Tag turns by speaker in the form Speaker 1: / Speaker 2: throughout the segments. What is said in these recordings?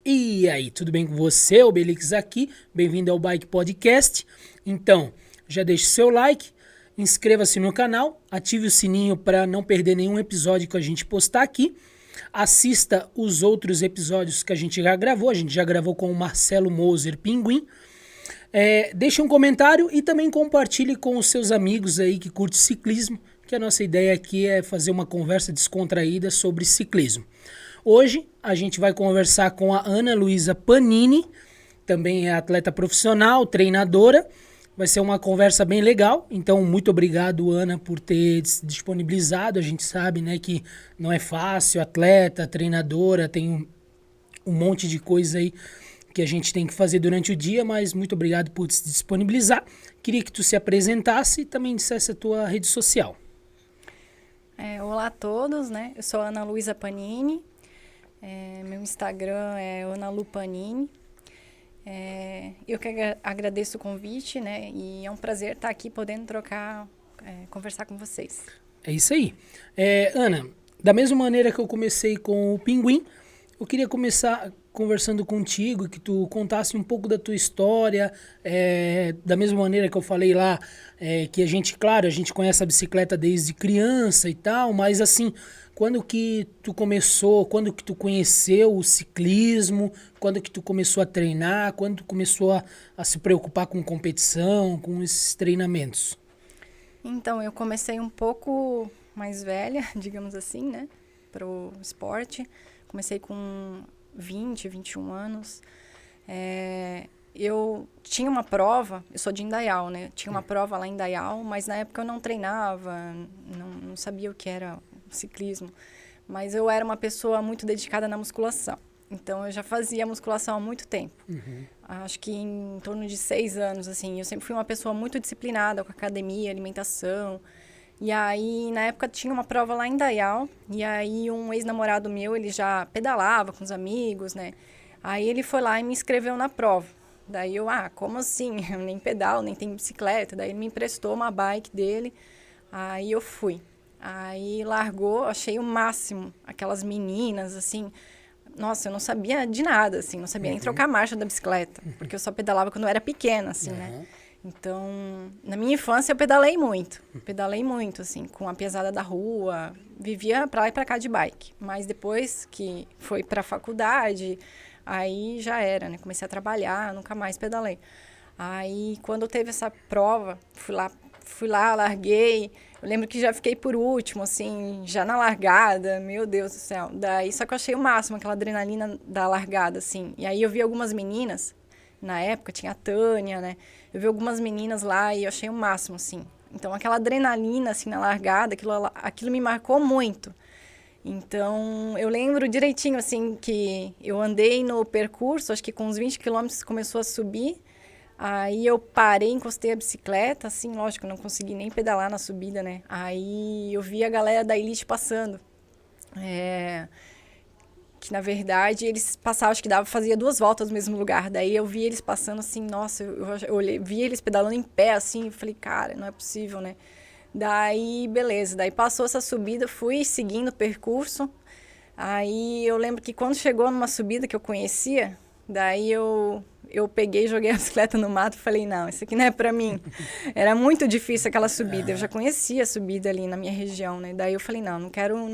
Speaker 1: E aí, tudo bem com você? O Belix aqui, bem-vindo ao Bike Podcast. Então, já deixe seu like, inscreva-se no canal, ative o sininho para não perder nenhum episódio que a gente postar aqui. Assista os outros episódios que a gente já gravou com o Marcelo Moser Pinguim. Deixe um comentário e também compartilhe com os seus amigos aí que curtem ciclismo, que a nossa ideia aqui é fazer uma conversa descontraída sobre ciclismo. Hoje a gente vai conversar com a Ana Luísa Panini, também é atleta profissional, treinadora. Vai ser uma conversa bem legal, então muito obrigado, Ana, por ter se disponibilizado. A gente sabe, né, que não é fácil, atleta, treinadora, tem um monte de coisa aí que a gente tem que fazer durante o dia, mas muito obrigado por se disponibilizar. Queria que tu se apresentasse e também dissesse a tua rede social.
Speaker 2: Olá a todos, né? Eu sou a Ana Luísa Panini. Meu Instagram é analupanini. Eu que agradeço o convite, né? E é um prazer estar aqui podendo conversar com vocês.
Speaker 1: É isso aí. Ana, da mesma maneira que eu comecei com o Pinguim, eu queria começar conversando contigo, que tu contasse um pouco da tua história, da mesma maneira que eu falei lá, que a gente conhece a bicicleta desde criança e tal, mas assim, quando que tu começou, quando que tu conheceu o ciclismo, quando que tu começou a treinar, quando tu começou a se preocupar com competição, com esses treinamentos?
Speaker 2: Então, eu comecei um pouco mais velha, digamos assim, né, pro esporte. Comecei com 20, 21 anos. Eu tinha uma prova, eu sou de Indaial, né? Tinha uma prova lá em Indaial, mas na época eu não treinava, não sabia o que era ciclismo. Mas eu era uma pessoa muito dedicada na musculação. Então, eu já fazia musculação há muito tempo.
Speaker 1: Uhum.
Speaker 2: Acho que em torno de 6 anos, assim. Eu sempre fui uma pessoa muito disciplinada com academia, alimentação. E aí, na época, tinha uma prova lá em Indaial. E aí, um ex-namorado meu, ele já pedalava com os amigos, né? Aí, ele foi lá e me inscreveu na prova. Daí eu, como assim? Eu nem pedalo, nem tenho bicicleta. Daí, ele me emprestou uma bike dele. Aí, eu fui. Aí, largou, achei o máximo. Aquelas meninas, assim... Nossa, eu não sabia de nada, assim. Não sabia nem trocar a marcha da bicicleta. Porque eu só pedalava quando eu era pequena, assim, né? Então, na minha infância, eu pedalei muito, assim, com a pesada da rua, vivia pra lá e pra cá de bike. Mas depois que foi pra faculdade, aí já era, né? Comecei a trabalhar, nunca mais pedalei. Aí, quando teve essa prova, fui lá, larguei. Eu lembro que já fiquei por último, assim, já na largada, meu Deus do céu. Daí, só que eu achei o máximo, aquela adrenalina da largada, assim. E aí, eu vi algumas meninas, na época, tinha a Tânia, né? Eu vi algumas meninas lá e eu achei o máximo, assim. Então, aquela adrenalina, assim, na largada, aquilo me marcou muito. Então, eu lembro direitinho, assim, que eu andei no percurso, acho que com uns 20 quilômetros começou a subir. Aí eu parei, encostei a bicicleta, assim, lógico, não consegui nem pedalar na subida, né? Aí eu vi a galera da Elite passando. Que na verdade eles passavam, acho que fazia 2 voltas no mesmo lugar. Daí eu vi eles passando assim, nossa, vi eles pedalando em pé assim, falei, cara, não é possível, né? Daí, beleza, daí passou essa subida, fui seguindo o percurso. Aí eu lembro que quando chegou numa subida que eu conhecia, daí eu peguei, joguei a bicicleta no mato e falei, não, isso aqui não é pra mim. Era muito difícil aquela subida, eu já conhecia a subida ali na minha região, né? Daí eu falei, não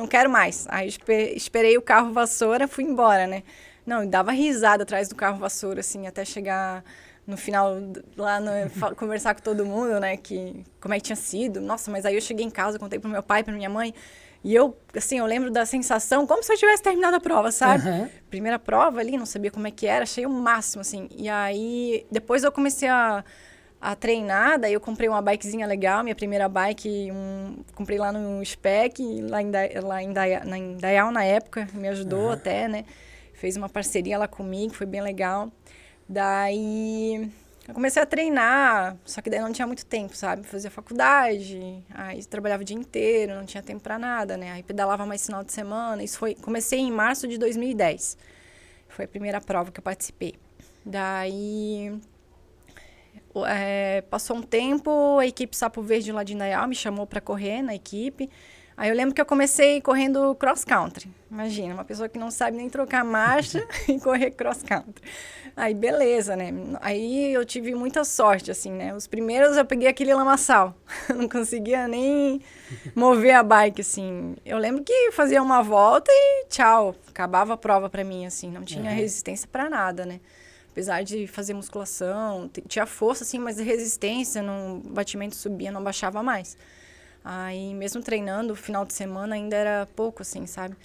Speaker 2: quero mais. Aí esperei o carro vassoura, fui embora, né? Não, e dava risada atrás do carro vassoura, assim, até chegar no final, lá, conversar com todo mundo, né? Como é que tinha sido. Nossa, mas aí eu cheguei em casa, contei pro meu pai, pra minha mãe. E eu, assim, eu lembro da sensação, como se eu tivesse terminado a prova, sabe?
Speaker 1: Uhum.
Speaker 2: Primeira prova ali, não sabia como é que era, achei o máximo, assim. E aí, depois eu comecei a treinar, daí eu comprei uma bikezinha legal, minha primeira bike, comprei lá no Spec, lá em Dayal na época, me ajudou até, né? Fez uma parceria lá comigo, foi bem legal. Daí... eu comecei a treinar, só que daí não tinha muito tempo, sabe? Fazia faculdade, aí trabalhava o dia inteiro, não tinha tempo pra nada, né? Aí pedalava mais final de semana. Comecei em março de 2010. Foi a primeira prova que eu participei. Daí, passou um tempo, a equipe Sapo Verde lá de Indaial me chamou pra correr na equipe. Aí eu lembro que eu comecei correndo cross country. Imagina, uma pessoa que não sabe nem trocar marcha e correr cross country. Aí beleza, né? Aí eu tive muita sorte, assim, né? Os primeiros eu peguei aquele lamaçal. Não conseguia nem mover a bike, assim. Eu lembro que fazia uma volta e tchau. Acabava a prova pra mim, assim. Não tinha resistência pra nada, né? Apesar de fazer musculação, tinha força, assim, mas resistência, no batimento subia, não baixava mais. Aí, mesmo treinando, final de semana ainda era pouco, assim, sabe?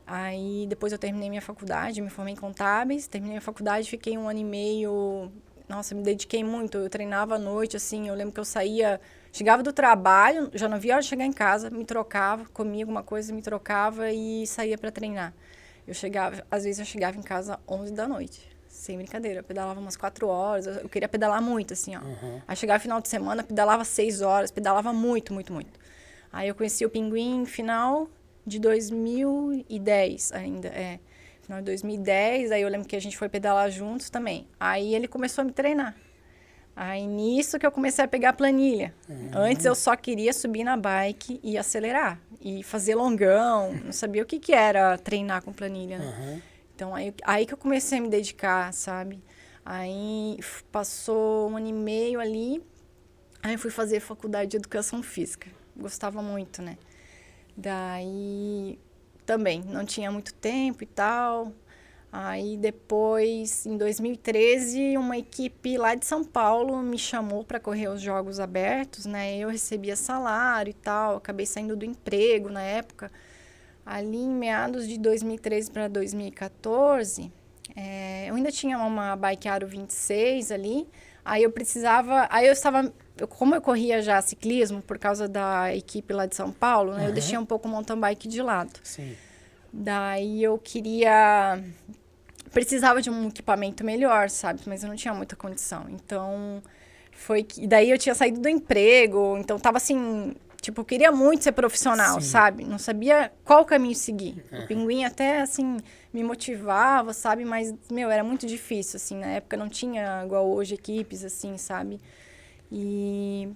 Speaker 2: Aí, depois eu terminei minha faculdade, me formei em contábeis, terminei a faculdade, fiquei 1 ano e meio... Nossa, me dediquei muito, eu treinava à noite, assim, eu lembro que eu saía... Chegava do trabalho, já não via hora de chegar em casa, me trocava, comia alguma coisa, me trocava e saía para treinar. Às vezes eu chegava em casa 11 da noite. Sem brincadeira, eu pedalava umas 4 horas, eu queria pedalar muito, assim, ó. Aí chegava final de semana, pedalava 6 horas, pedalava muito, muito, muito. Aí eu conheci o Pinguim no final de 2010 ainda, final de 2010, aí eu lembro que a gente foi pedalar juntos também. Aí ele começou a me treinar. Aí nisso que eu comecei a pegar a planilha. Antes eu só queria subir na bike e acelerar, e fazer longão, não sabia o que era treinar com planilha, né? Então, aí que eu comecei a me dedicar, sabe? Aí passou 1 ano e meio ali, aí eu fui fazer faculdade de Educação Física. Gostava muito, né? Daí, também, não tinha muito tempo e tal. Aí, depois, em 2013, uma equipe lá de São Paulo me chamou para correr os Jogos Abertos, né? Eu recebia salário e tal, acabei saindo do emprego na época. Ali em meados de 2013 para 2014, eu ainda tinha uma bike Aro 26 ali, como eu corria já ciclismo por causa da equipe lá de São Paulo, né, eu deixei um pouco o mountain bike de lado.
Speaker 1: Sim.
Speaker 2: Daí eu precisava de um equipamento melhor, sabe, mas eu não tinha muita condição, então daí eu tinha saído do emprego, então tava assim... Tipo, eu queria muito ser profissional, sabe? Não sabia qual caminho seguir. O Pinguim até, assim, me motivava, sabe? Mas, era muito difícil, assim. Na época não tinha, igual hoje, equipes, assim, sabe? E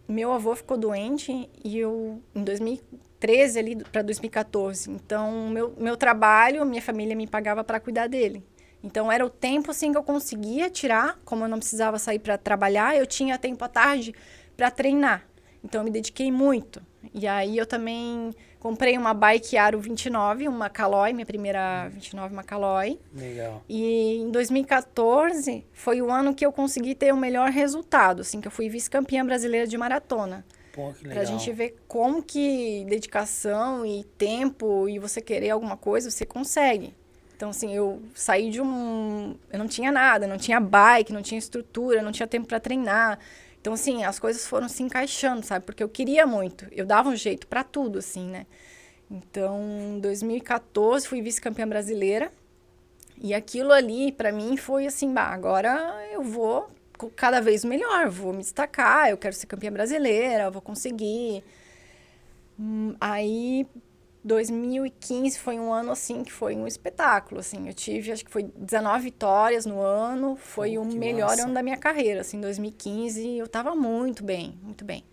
Speaker 2: meu avô ficou doente e eu, em 2013 ali para 2014. Então, meu trabalho, minha família me pagava para cuidar dele. Então, era o tempo, assim, que eu conseguia tirar. Como eu não precisava sair para trabalhar, eu tinha tempo à tarde para treinar. Então, eu me dediquei muito. E aí, eu também comprei uma bike Aro 29, uma Caloi, minha primeira 29, uma Caloi.
Speaker 1: Legal.
Speaker 2: E em 2014, foi o ano que eu consegui ter o melhor resultado, assim, que eu fui vice-campeã brasileira de maratona.
Speaker 1: Pô, que legal.
Speaker 2: Pra gente ver como que dedicação e tempo e você querer alguma coisa, você consegue. Então, assim, eu saí eu não tinha nada, não tinha bike, não tinha estrutura, não tinha tempo para treinar. Então, assim, as coisas foram se encaixando, sabe? Porque eu queria muito. Eu dava um jeito para tudo, assim, né? Então, em 2014, fui vice-campeã brasileira. E aquilo ali, para mim, foi assim, agora eu vou cada vez melhor. Vou me destacar, eu quero ser campeã brasileira, vou conseguir. Aí, 2015 foi um ano, assim, que foi um espetáculo, assim. Eu tive, acho que foi 19 vitórias no ano. Foi o melhor ano da minha carreira, assim. 2015 eu tava muito bem, muito bem.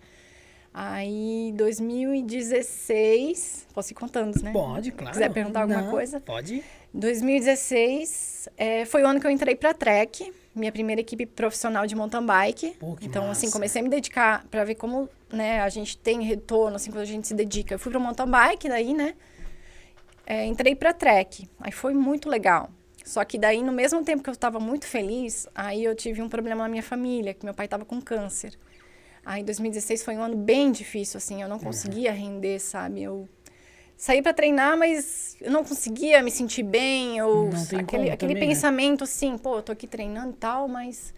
Speaker 2: Aí, 2016... Posso ir contando, né?
Speaker 1: Pode, claro.
Speaker 2: Se quiser perguntar alguma coisa.
Speaker 1: Pode.
Speaker 2: 2016 foi o ano que eu entrei pra Trek, minha primeira equipe profissional de mountain bike.
Speaker 1: Pô, que
Speaker 2: então,
Speaker 1: massa.
Speaker 2: assim, comecei a me dedicar pra ver como, né, a gente tem retorno, assim, quando a gente se dedica. Eu fui pra mountain bike, daí, né, entrei pra Trek. Aí foi muito legal. Só que daí, no mesmo tempo que eu estava muito feliz, aí eu tive um problema na minha família, que meu pai estava com câncer. Aí, 2016 foi um ano bem difícil, assim, eu não conseguia render, sabe? Eu saí para treinar, mas eu não conseguia me sentir bem, aquele pensamento, assim, pô, eu tô aqui treinando e tal, mas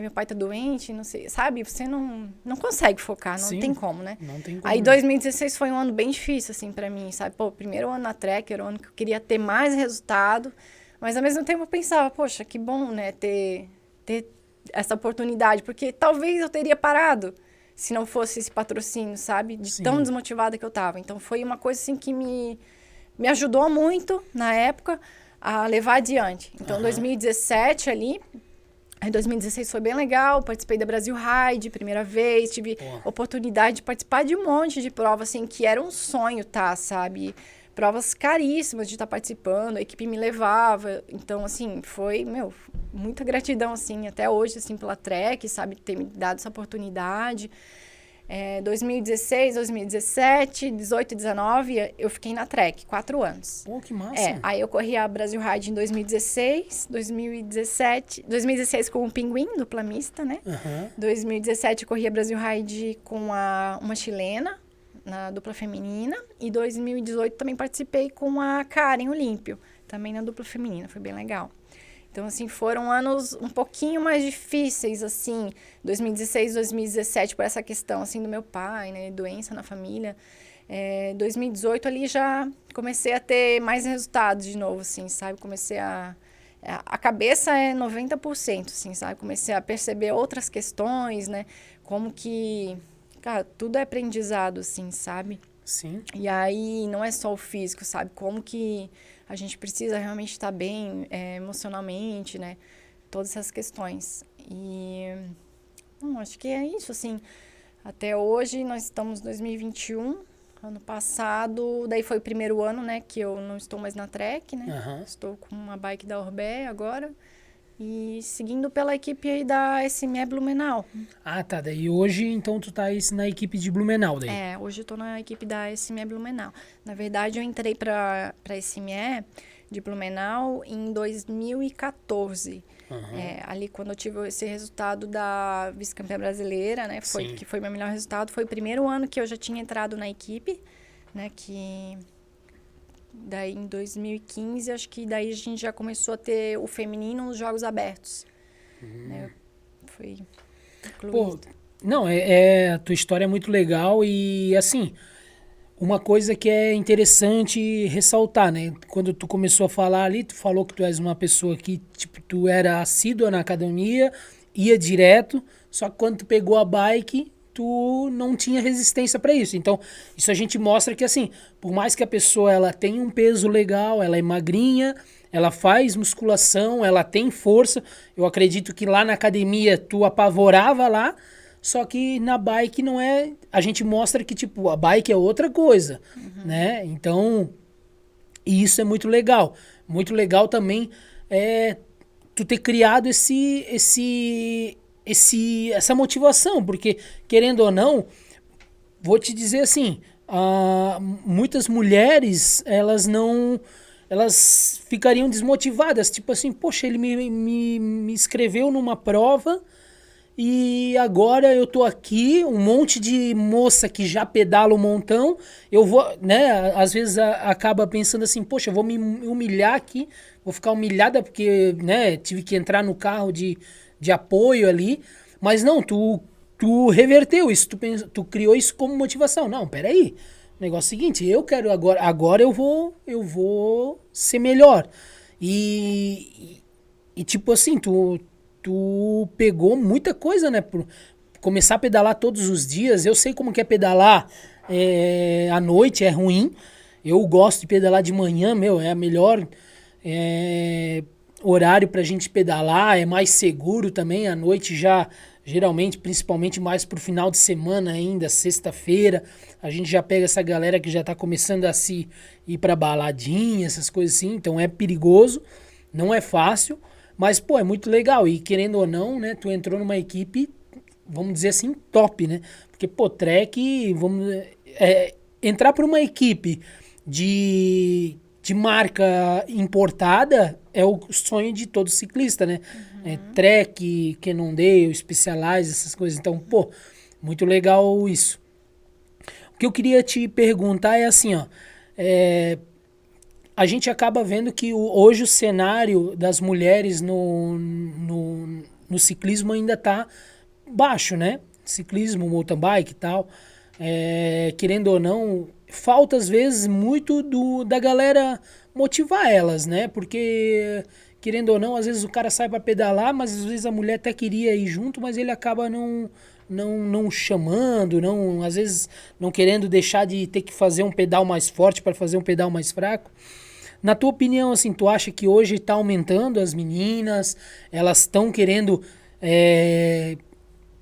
Speaker 2: meu pai tá doente, não sei, sabe? Você não consegue focar, não tem como, né?
Speaker 1: Não tem como.
Speaker 2: Aí, 2016 foi um ano bem difícil, assim, para mim, sabe? Pô, primeiro ano na Trek, era o ano que eu queria ter mais resultado, mas ao mesmo tempo eu pensava, poxa, que bom, né, ter essa oportunidade, porque talvez eu teria parado se não fosse esse patrocínio, sabe? De tão desmotivada que eu tava. Então, foi uma coisa, assim, que me ajudou muito, na época, a levar adiante. Então, 2017, ali, Aí 2016 foi bem legal, participei da Brasil Ride, primeira vez, tive oportunidade de participar de um monte de prova, assim, que era um sonho, tá, sabe? Provas caríssimas de estar participando, a equipe me levava, então, assim, foi, muita gratidão, assim, até hoje, assim, pela Trek, sabe, ter me dado essa oportunidade. 2016, 2017, 18 e 19, eu fiquei na Trek, 4 anos.
Speaker 1: Pô, que massa.
Speaker 2: Aí eu corri a Brasil Ride em 2016, 2016 com o Pinguim, dupla mista, né? 2017 eu corri a Brasil Ride com uma chilena, na dupla feminina. E 2018 também participei com a Karen Olímpio, também na dupla feminina, foi bem legal. Então, assim, foram anos um pouquinho mais difíceis, assim, 2016, 2017, por essa questão, assim, do meu pai, né, doença na família. 2018 ali já comecei a ter mais resultados de novo, assim, sabe? Comecei a cabeça é 90%, assim, sabe? Comecei a perceber outras questões, né? Como que, cara, tudo é aprendizado, assim, sabe?
Speaker 1: Sim.
Speaker 2: E aí, não é só o físico, sabe? Como que a gente precisa realmente estar bem emocionalmente, né? Todas essas questões. E acho que é isso, assim. Até hoje, nós estamos em 2021. Ano passado, daí foi o primeiro ano, né? Que eu não estou mais na Trek, né? Estou com uma bike da Orbea agora. E seguindo pela equipe aí da SME Blumenau.
Speaker 1: Ah, tá. Daí hoje, então, tu tá na equipe de Blumenau, daí.
Speaker 2: Hoje eu tô na equipe da SME Blumenau. Na verdade, eu entrei pra SME de Blumenau em 2014. Ali, quando eu tive esse resultado da vice-campeã brasileira, né? Que foi meu melhor resultado. Foi o primeiro ano que eu já tinha entrado na equipe, né? Que... Daí, em 2015, acho que daí a gente já começou a ter o feminino nos Jogos Abertos. Né? Foi incluído.
Speaker 1: Pô, não, a tua história é muito legal e, assim, uma coisa que é interessante ressaltar, né? Quando tu começou a falar ali, tu falou que tu és uma pessoa que, tipo, tu era assídua na academia, ia direto, só que quando tu pegou a bike, tu não tinha resistência para isso. Então, isso a gente mostra que, assim, por mais que a pessoa ela tenha um peso legal, ela é magrinha, ela faz musculação, ela tem força. Eu acredito que lá na academia tu apavorava lá, só que na bike não é... A gente mostra que, tipo, a bike é outra coisa, né? Então, e isso é muito legal. Muito legal também tu ter criado essa motivação, porque, querendo ou não, vou te dizer assim, muitas mulheres, elas ficariam desmotivadas, tipo assim, poxa, ele me inscreveu numa prova e agora eu tô aqui, um monte de moça que já pedala um montão, eu vou, né, às vezes acaba pensando assim, poxa, eu vou me humilhar aqui, vou ficar humilhada porque, né, tive que entrar no carro de apoio ali, mas não, tu reverteu isso, tu criou isso como motivação. Não, peraí, o negócio é o seguinte, eu quero agora eu vou ser melhor. E tipo assim, tu pegou muita coisa, né, por começar a pedalar todos os dias. Eu sei como que é pedalar à noite, é ruim. Eu gosto de pedalar de manhã, é a melhor... horário pra gente pedalar, é mais seguro também, à noite já, geralmente, principalmente mais pro final de semana ainda, sexta-feira, a gente já pega essa galera que já tá começando a se ir pra baladinha, essas coisas assim, então é perigoso, não é fácil, mas, pô, é muito legal, e querendo ou não, né, tu entrou numa equipe, vamos dizer assim, top, né, porque, pô, Trek, entrar pra uma equipe de marca importada é o sonho de todo ciclista, né? Trek, Cannondale, Specialized, essas coisas. Então, pô, muito legal isso. O que eu queria te perguntar é assim, ó. A gente acaba vendo que hoje o cenário das mulheres no ciclismo ainda tá baixo, né? Ciclismo, mountain bike e tal. Querendo ou não, falta às vezes muito da galera motivar elas, né? Porque, querendo ou não, às vezes o cara sai para pedalar, mas às vezes a mulher até queria ir junto, mas ele acaba não chamando, às vezes não querendo deixar de ter que fazer um pedal mais forte para fazer um pedal mais fraco. Na tua opinião, assim, tu acha que hoje está aumentando as meninas? Elas estão querendo,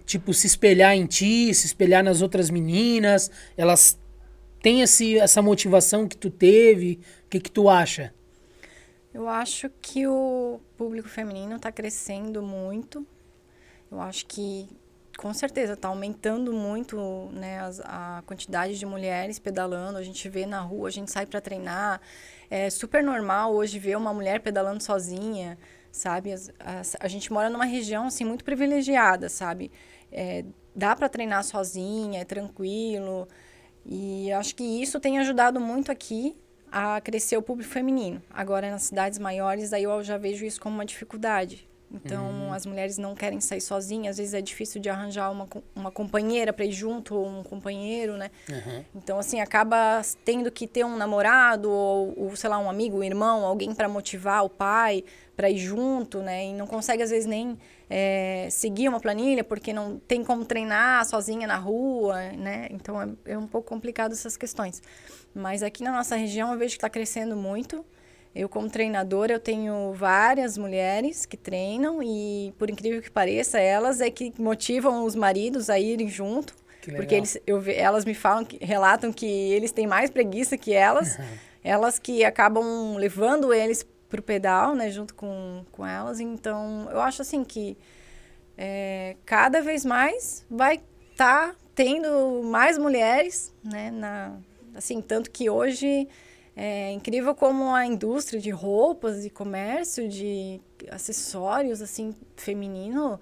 Speaker 1: tipo, se espelhar em ti, se espelhar nas outras meninas? Elas têm essa motivação que tu teve? O que tu acha?
Speaker 2: Eu acho que o público feminino está crescendo muito. Eu acho que, com certeza, está aumentando muito, né, a quantidade de mulheres pedalando. A gente vê na rua, a gente sai para treinar. É super normal hoje ver uma mulher pedalando sozinha, sabe? A gente mora numa região, assim, muito privilegiada, sabe? Dá para treinar sozinha, é tranquilo. E eu acho que isso tem ajudado muito aqui a crescer o público feminino. Agora, nas cidades maiores, aí eu já vejo isso como uma dificuldade. Então, as mulheres não querem sair sozinhas. Às vezes é difícil de arranjar uma companheira para ir junto, ou um companheiro, né? Então, assim, acaba tendo que ter um namorado, ou, sei lá, um amigo, um irmão, alguém para motivar o pai para ir junto, né? E não consegue, às vezes, nem seguir uma planilha, porque não tem como treinar sozinha na rua, né? Então, é um pouco complicado essas questões. Mas aqui na nossa região, eu vejo que está crescendo muito. Eu, como treinadora, eu tenho várias mulheres que treinam e, por incrível que pareça, elas é que motivam os maridos a irem junto. Porque elas me falam, relatam que eles têm mais preguiça que elas. Elas que acabam levando eles para o pedal, né, junto com elas. Então, eu acho assim que cada vez mais vai estar tendo mais mulheres, né, assim, tanto que hoje... É incrível como a indústria de roupas e comércio de acessórios, assim, feminino,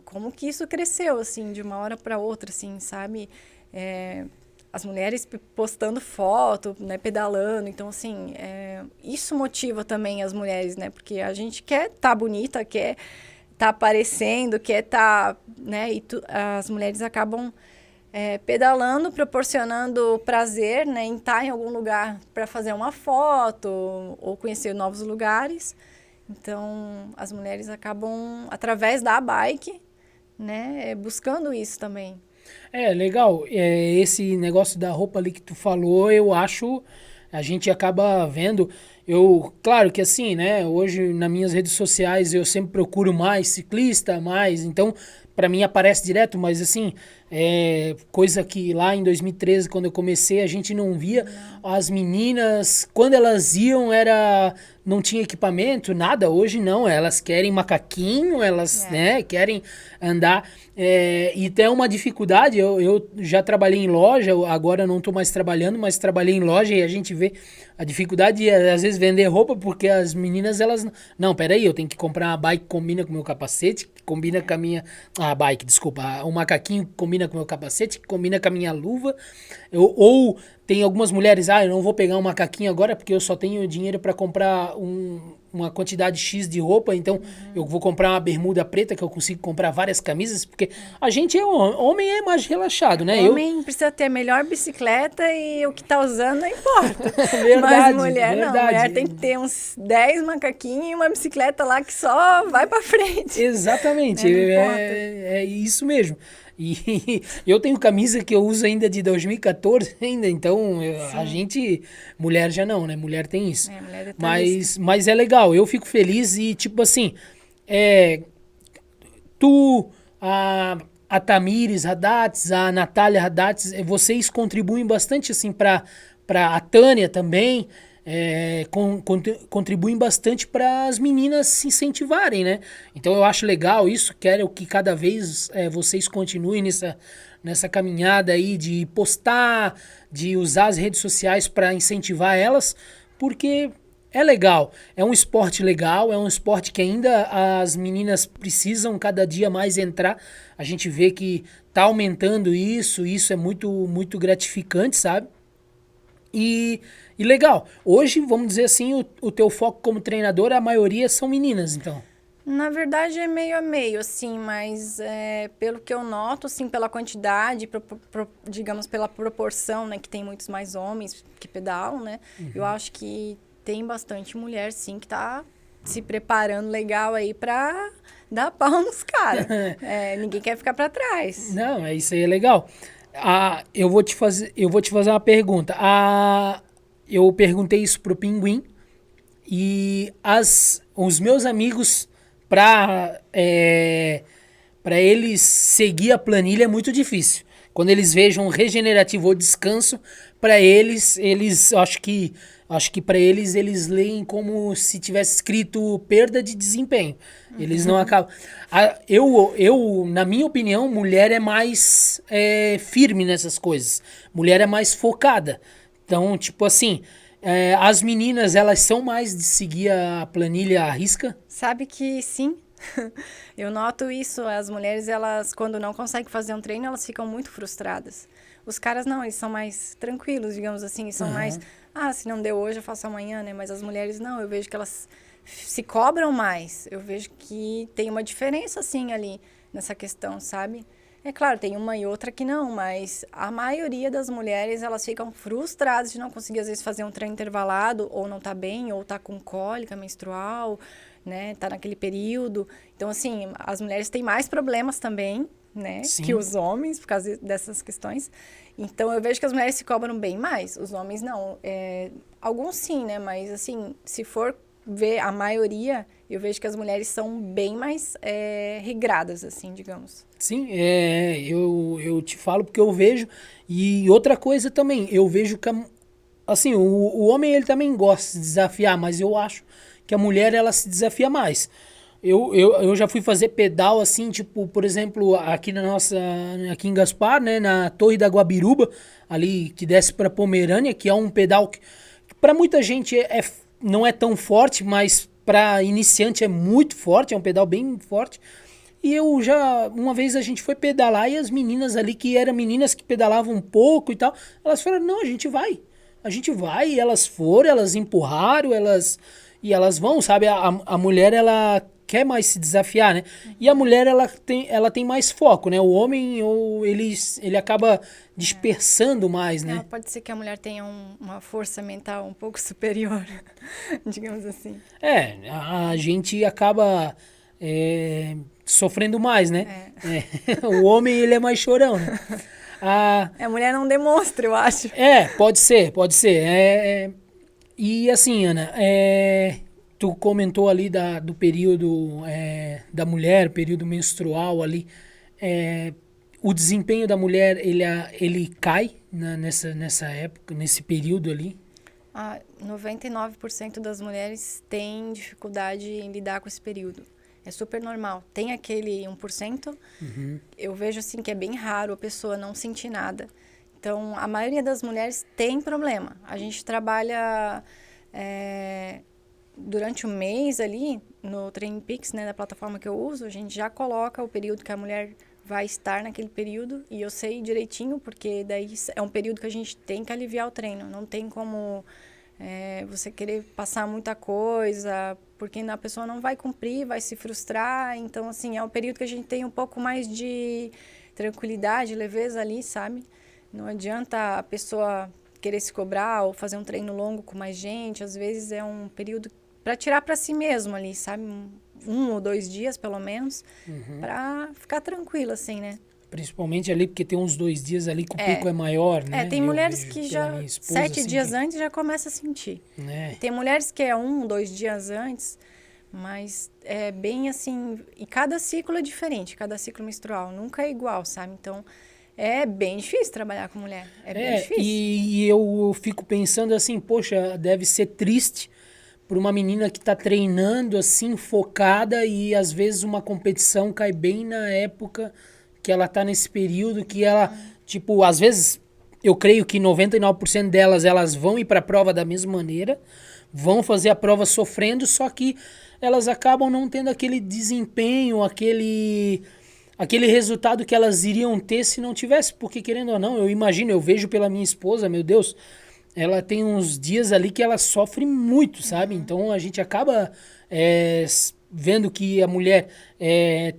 Speaker 2: como que isso cresceu, assim, de uma hora para outra, assim, sabe? As mulheres postando foto, né, pedalando. Então, assim, isso motiva também as mulheres, né? Porque a gente quer estar bonita, quer estar aparecendo, quer estar, né? E as mulheres acabam... pedalando, proporcionando prazer, né, em estar em algum lugar para fazer uma foto ou conhecer novos lugares. Então, as mulheres acabam, através da bike, né, buscando isso também.
Speaker 1: Legal. Esse negócio da roupa ali que tu falou, eu acho, a gente acaba vendo. Claro que assim, né, hoje nas minhas redes sociais eu sempre procuro mais ciclista, então para mim aparece direto, mas assim, coisa que lá em 2013, quando eu comecei, a gente não via. As meninas, quando elas iam, não tinha equipamento, nada. Hoje não, elas querem macaquinho, elas né, querem andar. E tem uma dificuldade, eu já trabalhei em loja, agora não estou mais trabalhando, mas trabalhei em loja e a gente vê a dificuldade de, às vezes, vender roupa, porque as meninas, elas... Não, peraí, eu tenho que comprar uma bike que combina com o meu capacete, que combina com a minha... bike, desculpa. O macaquinho que combina com o meu capacete, que combina com a minha luva. Ou tem algumas mulheres, eu não vou pegar um macaquinho agora porque eu só tenho dinheiro para comprar uma quantidade X de roupa, então eu vou comprar uma bermuda preta que eu consigo comprar várias camisas, porque a gente homem é mais relaxado, né?
Speaker 2: Homem precisa ter a melhor bicicleta e o que tá usando não importa.
Speaker 1: Verdade,
Speaker 2: mas mulher
Speaker 1: verdade.
Speaker 2: Não, mulher tem que ter uns 10 macaquinhos e uma bicicleta lá que só vai para frente.
Speaker 1: Exatamente, é isso mesmo. E eu tenho camisa que eu uso ainda de 2014 ainda, então a gente, mulher já não, né? Mulher tem isso.
Speaker 2: Mulher
Speaker 1: mas é legal, eu fico feliz e tipo assim, a Tamires Haddad, a Natália Haddad, vocês contribuem bastante assim para a Tânia também, contribuem bastante para as meninas se incentivarem, né? Então eu acho legal isso, quero que cada vez vocês continuem nessa caminhada aí de postar, de usar as redes sociais para incentivar elas, porque é legal, é um esporte legal, é um esporte que ainda as meninas precisam cada dia mais entrar. A gente vê que tá aumentando isso é muito, muito gratificante, sabe? E legal, hoje, vamos dizer assim, o teu foco como treinadora, a maioria são meninas, então.
Speaker 2: Na verdade, é meio a meio, assim, mas pelo que eu noto, assim, pela quantidade, digamos, pela proporção, né, que tem muitos mais homens que pedalam, né, eu acho que tem bastante mulher, sim, que tá se preparando legal aí pra dar pau nos caras. Ninguém quer ficar pra trás.
Speaker 1: Não, isso aí é legal. Eu vou te fazer uma pergunta. eu perguntei isso pro Pinguim e os meus amigos, para eles seguir a planilha é muito difícil. Quando eles vejam regenerativo ou descanso, para eles acho que para eles leem como se tivesse escrito perda de desempenho. Eles não acabam. Na minha opinião, mulher é mais firme nessas coisas. Mulher é mais focada. Então, tipo assim, as meninas, elas são mais de seguir a planilha à risca?
Speaker 2: Sabe que sim. Eu noto isso, as mulheres, elas, quando não conseguem fazer um treino, elas ficam muito frustradas. Os caras não, eles são mais tranquilos, digamos assim, são mais, se não deu hoje, eu faço amanhã, né? Mas as mulheres não, eu vejo que elas se cobram mais. Eu vejo que tem uma diferença, assim, ali, nessa questão, sabe? É claro, tem uma e outra que não, mas a maioria das mulheres, elas ficam frustradas de não conseguir, às vezes, fazer um treino intervalado, ou não tá bem, ou tá com cólica menstrual, né? Tá naquele período. Então, assim, as mulheres têm mais problemas também, né?
Speaker 1: Sim.
Speaker 2: Que os homens, por causa dessas questões. Então, eu vejo que as mulheres se cobram bem mais, os homens não. Alguns sim, né? Mas, assim, se for ver a maioria, eu vejo que as mulheres são bem mais regradas, assim, digamos.
Speaker 1: Sim, eu te falo porque eu vejo. E outra coisa também, eu vejo que assim, o homem ele também gosta de se desafiar, mas eu acho que a mulher ela se desafia mais. Eu já fui fazer pedal assim, tipo, por exemplo, aqui em Gaspar, né, na Torre da Guabiruba, ali que desce para Pomerânia, que é um pedal que para muita gente não é tão forte, mas para iniciante é muito forte, é um pedal bem forte. E uma vez a gente foi pedalar e as meninas ali, que eram meninas que pedalavam um pouco e tal, elas falaram, não, a gente vai, e elas foram, elas empurraram, e elas vão, sabe, a mulher, ela quer mais se desafiar, né, e a mulher, ela tem mais foco, né, o homem, ele acaba dispersando mais, né.
Speaker 2: Pode ser que a mulher tenha uma força mental um pouco superior, digamos assim.
Speaker 1: A gente acaba sofrendo mais, né? O homem, ele é mais chorão, né?
Speaker 2: A mulher não demonstra, eu acho.
Speaker 1: Pode ser, pode ser. E assim, Ana, tu comentou ali do período da mulher, período menstrual ali. O desempenho da mulher, ele cai nessa época, nesse período ali?
Speaker 2: 99% das mulheres têm dificuldade em lidar com esse período. É super normal. Tem aquele 1%, eu vejo assim que é bem raro a pessoa não sentir nada. Então, a maioria das mulheres tem problema. A gente trabalha durante o mês ali, no Training Peaks, né, da plataforma que eu uso, a gente já coloca o período que a mulher vai estar naquele período, e eu sei direitinho, porque daí é um período que a gente tem que aliviar o treino. Não tem como você querer passar muita coisa, porque a pessoa não vai cumprir, vai se frustrar. Então, assim, é um período que a gente tem um pouco mais de tranquilidade, leveza ali, sabe? Não adianta a pessoa querer se cobrar ou fazer um treino longo com mais gente. Às vezes é um período para tirar para si mesmo ali, sabe? 1 ou 2 dias, pelo menos, para ficar tranquilo, assim, né?
Speaker 1: Principalmente ali, porque tem uns 2 dias ali que o pico é maior, né?
Speaker 2: Tem mulheres que já 7
Speaker 1: assim,
Speaker 2: dias antes já começa a sentir. Tem mulheres que é 1, 2 dias antes, mas é bem assim... E cada ciclo é diferente, cada ciclo menstrual nunca é igual, sabe? Então, é bem difícil trabalhar com mulher. É bem difícil.
Speaker 1: E eu fico pensando assim, poxa, deve ser triste para uma menina que está treinando assim, focada, e às vezes uma competição cai bem na época que ela tá nesse período que ela, tipo, às vezes, eu creio que 99% delas, elas vão ir para a prova da mesma maneira, vão fazer a prova sofrendo, só que elas acabam não tendo aquele desempenho, aquele resultado que elas iriam ter se não tivesse, porque querendo ou não, eu vejo pela minha esposa, meu Deus, ela tem uns dias ali que ela sofre muito, sabe? Então a gente acaba vendo que a mulher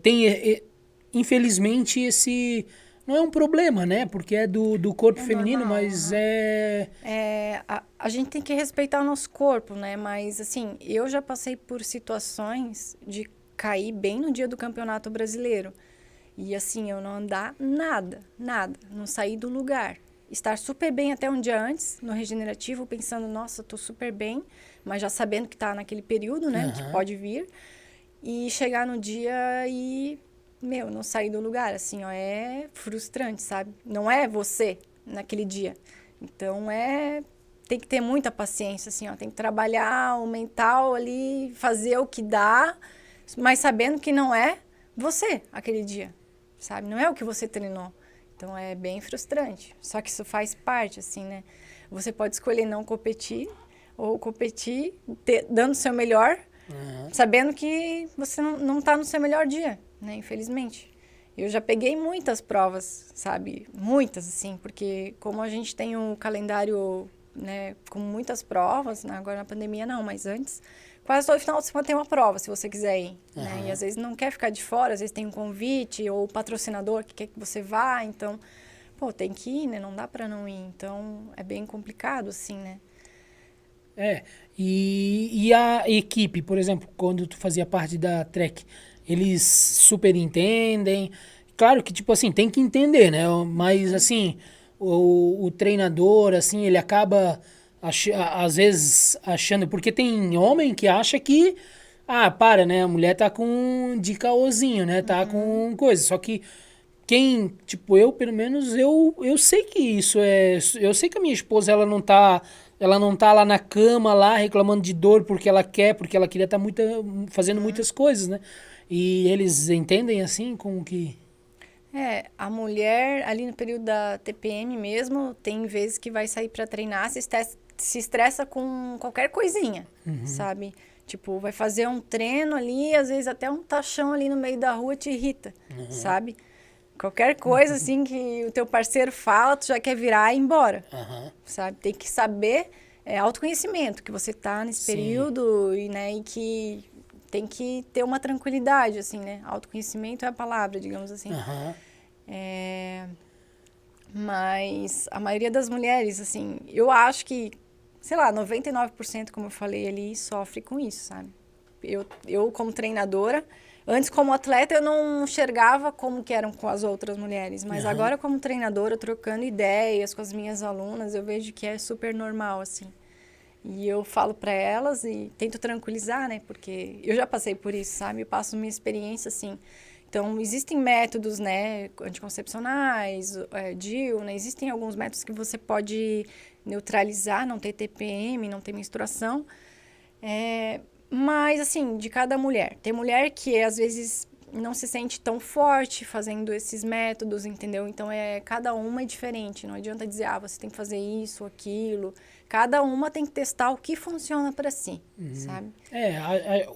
Speaker 1: tem... Infelizmente, esse não é um problema, né? Porque é do corpo feminino,
Speaker 2: normal,
Speaker 1: mas
Speaker 2: a gente tem que respeitar o nosso corpo, né? Mas, assim, eu já passei por situações de cair bem no dia do Campeonato Brasileiro. E, assim, eu não andar nada, não sair do lugar. estar super bem até um dia antes, no regenerativo, pensando, nossa, tô super bem, mas já sabendo que tá naquele período, né, que pode vir, e chegar no dia e, não sair do lugar, assim, ó, é frustrante, sabe? Não é você naquele dia. Então, tem que ter muita paciência, assim, ó, tem que trabalhar o mental ali, fazer o que dá, mas sabendo que não é você aquele dia, sabe? Não é o que você treinou. Então, é bem frustrante. Só que isso faz parte, assim, né? Você pode escolher não competir ou competir dando o seu melhor, sabendo que você não tá no seu melhor dia, né? Infelizmente. Eu já peguei muitas provas, sabe? Muitas, assim, porque como a gente tem um calendário, né, com muitas provas, né? Agora na pandemia não, mas antes, quase todo final de semana tem uma prova, se você quiser ir, né? E às vezes não quer ficar de fora, às vezes tem um convite ou o patrocinador que quer que você vá, então, pô, tem que ir, né? Não dá pra não ir, então é bem complicado, assim, né?
Speaker 1: E a equipe, por exemplo, quando tu fazia parte da Trek, eles super entendem? Claro que, tipo assim, tem que entender, né? Mas, assim, o treinador, assim, ele acaba, às vezes, achando... Porque tem homem que acha que, para, né? A mulher tá com de caôzinho, né? Tá com coisa. Só que tipo, eu, pelo menos, eu sei que isso é... Eu sei que a minha esposa, ela não tá lá na cama, lá, reclamando de dor porque ela queria estar fazendo muitas coisas, né? E eles entendem, assim, como que...
Speaker 2: A mulher, ali no período da TPM mesmo, tem vezes que vai sair pra treinar, se estressa com qualquer coisinha, sabe? Tipo, vai fazer um treino ali, às vezes até um tachão ali no meio da rua te irrita, sabe? Qualquer coisa, assim, que o teu parceiro fala, tu já quer virar e ir embora, sabe? Tem que saber, autoconhecimento, que você tá nesse período e, né, e que tem que ter uma tranquilidade, assim, né? Autoconhecimento é a palavra, digamos assim. Mas a maioria das mulheres, assim, eu acho que, sei lá, 99%, como eu falei ali, sofre com isso, sabe? Eu como treinadora, antes como atleta eu não enxergava como que eram com as outras mulheres, mas agora como treinadora, trocando ideias com as minhas alunas, eu vejo que é super normal, assim. E eu falo para elas e tento tranquilizar, né? Porque eu já passei por isso, sabe? Eu passo minha experiência, assim. Então, existem métodos, né? Anticoncepcionais, DIU, né? Existem alguns métodos que você pode neutralizar, não ter TPM, não ter menstruação. Mas, assim, de cada mulher. Tem mulher que, às vezes, não se sente tão forte fazendo esses métodos, entendeu? Então, cada uma é diferente. Não adianta dizer, você tem que fazer isso ou aquilo. Cada uma tem que testar o que funciona para si, sabe?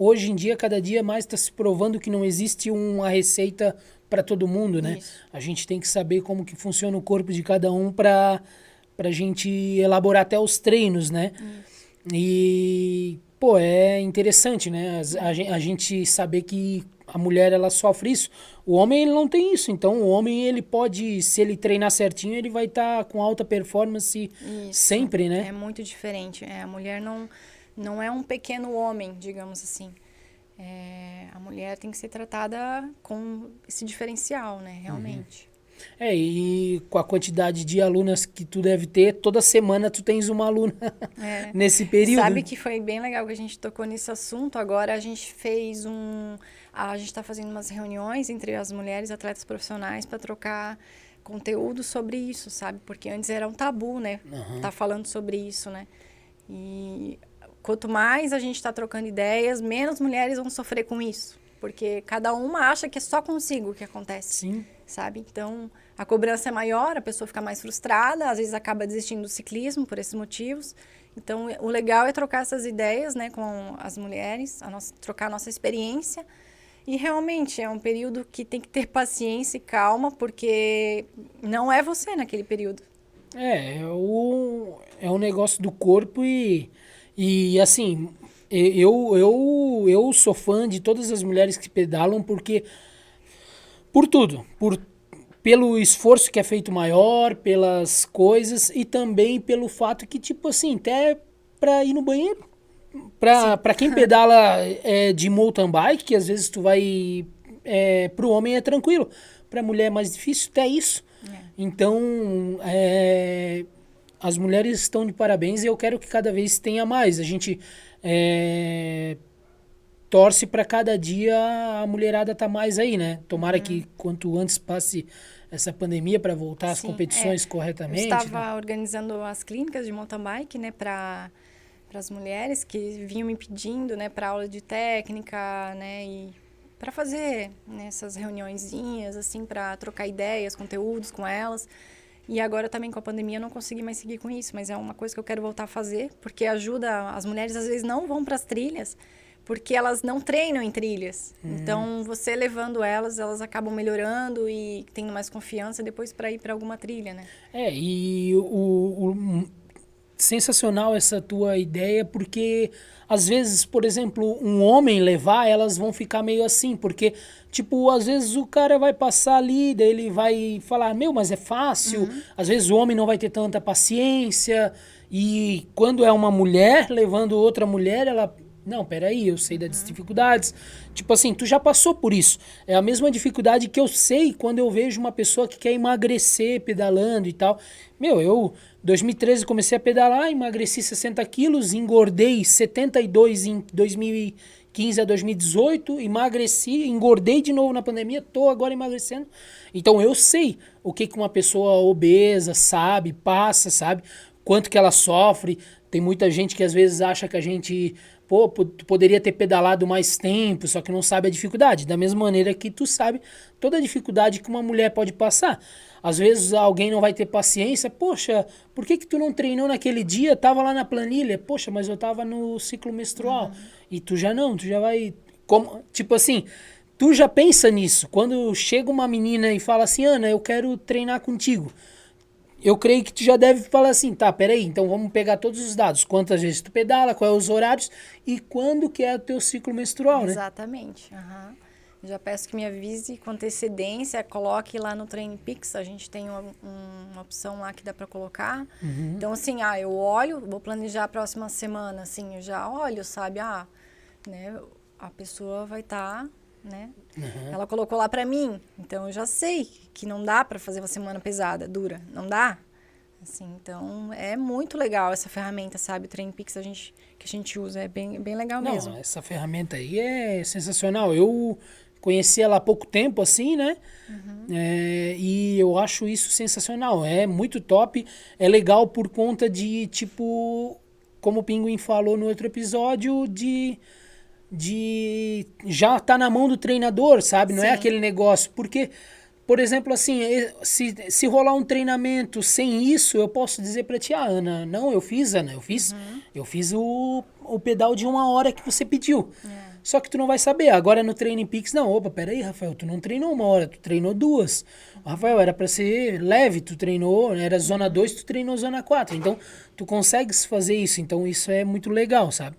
Speaker 1: Hoje em dia, cada dia mais está se provando que não existe uma receita para todo mundo, né?
Speaker 2: Isso.
Speaker 1: A gente tem que saber como que funciona o corpo de cada um para a gente elaborar até os treinos, né?
Speaker 2: Isso.
Speaker 1: E, pô, é interessante, né? A gente saber que a mulher, ela sofre isso. O homem, ele não tem isso. Então, o homem, ele pode, se ele treinar certinho, ele vai estar com alta performance sempre, né?
Speaker 2: É muito diferente. A mulher não é um pequeno homem, digamos assim. A mulher tem que ser tratada com esse diferencial, né? Realmente.
Speaker 1: E com a quantidade de alunas que tu deve ter, toda semana tu tens uma aluna nesse período.
Speaker 2: Sabe que foi bem legal que a gente tocou nesse assunto. Agora a gente fez a gente está fazendo umas reuniões entre as mulheres atletas profissionais para trocar conteúdo sobre isso, sabe? Porque antes era um tabu, né? Tá falando sobre isso, né? E quanto mais a gente está trocando ideias, menos mulheres vão sofrer com isso. Porque cada uma acha que é só consigo que acontece.
Speaker 1: Sim.
Speaker 2: Sabe? Então, a cobrança é maior, a pessoa fica mais frustrada, às vezes acaba desistindo do ciclismo por esses motivos. Então, o legal é trocar essas ideias, né, com as mulheres, trocar a nossa experiência. E realmente é um período que tem que ter paciência e calma, porque não é você naquele período.
Speaker 1: É um negócio do corpo e assim, eu sou fã de todas as mulheres que pedalam porque por tudo, pelo esforço que é feito maior, pelas coisas e também pelo fato que, tipo assim, até pra ir no banheiro. Pra quem pedala de mountain bike, que às vezes tu vai... pro homem é tranquilo. Pra mulher é mais difícil, até isso. Então, as mulheres estão de parabéns e eu quero que cada vez tenha mais. A gente torce para cada dia a mulherada tá mais aí, né? Tomara que quanto antes passe essa pandemia para voltar às
Speaker 2: Sim,
Speaker 1: competições
Speaker 2: eu
Speaker 1: corretamente.
Speaker 2: estava organizando as clínicas de mountain bike, né, para as mulheres que vinham me pedindo, né, para aula de técnica, né, e para fazer, né, essas reuniõezinhas, assim, para trocar ideias, conteúdos com elas. E agora também com a pandemia eu não consegui mais seguir com isso, mas é uma coisa que eu quero voltar a fazer, porque ajuda, as mulheres às vezes não vão para as trilhas, porque elas não treinam em trilhas. Então, você levando elas, elas acabam melhorando e tendo mais confiança depois para ir para alguma trilha, né?
Speaker 1: E sensacional essa tua ideia, porque às vezes, por exemplo, um homem levar, elas vão ficar meio assim, porque, tipo, às vezes o cara vai passar ali, daí ele vai falar, meu, mas é fácil. Às vezes o homem não vai ter tanta paciência, e quando é uma mulher levando outra mulher, ela... Não, peraí, eu sei das dificuldades. Tipo assim, tu já passou por isso. É a mesma dificuldade que eu sei quando eu vejo uma pessoa que quer emagrecer pedalando e tal. Meu, eu, 2013, comecei a pedalar, emagreci 60 quilos, engordei 72 em 2015 a 2018, emagreci, engordei de novo na pandemia, tô agora emagrecendo. Então eu sei o que uma pessoa obesa sabe, passa, sabe? Quanto que ela sofre. Tem muita gente que às vezes acha que a gente, pô, tu poderia ter pedalado mais tempo, só que não sabe a dificuldade. Da mesma maneira que tu sabe toda a dificuldade que uma mulher pode passar. Às vezes alguém não vai ter paciência. Poxa, por que tu não treinou naquele dia? Tava lá na planilha. Poxa, mas eu tava no ciclo menstrual. E tu já não, tu já vai... Tipo assim, tu já pensa nisso. Quando chega uma menina e fala assim, Ana, eu quero treinar contigo. Eu creio que tu já deve falar assim, tá, peraí, então vamos pegar todos os dados. Quantas vezes tu pedala, quais os horários e quando que é o teu ciclo menstrual, né?
Speaker 2: Exatamente. Já peço que me avise com antecedência, coloque lá no TrainPix, a gente tem uma opção lá que dá para colocar. Então, assim, eu olho, vou planejar a próxima semana, assim, eu já olho, sabe, né, a pessoa vai estar, né, ela colocou lá para mim, então eu já sei que não dá para fazer uma semana pesada, dura, não dá. Assim, então, é muito legal essa ferramenta, sabe? O TrainPix que a gente usa, é bem legal mesmo.
Speaker 1: Não, essa ferramenta aí é sensacional. Eu conheci ela há pouco tempo, assim, né? E eu acho isso sensacional. É muito top. É legal por conta de, tipo, como o Pinguim falou no outro episódio, de já tá na mão do treinador, sabe? Não é
Speaker 2: Sim.
Speaker 1: aquele negócio. Porque, por exemplo, assim, se rolar um treinamento sem isso, eu posso dizer pra ti, Ana, não, eu fiz, Ana, eu fiz o pedal de 1 hora que você pediu. Só que tu não vai saber. Agora no Training Peaks, não, opa, peraí, Rafael, tu não treinou 1 hora, tu treinou 2. Rafael, era pra ser leve, tu treinou, era zona 2, tu treinou zona 4. Então, tu consegues fazer isso. Então, isso é muito legal, sabe?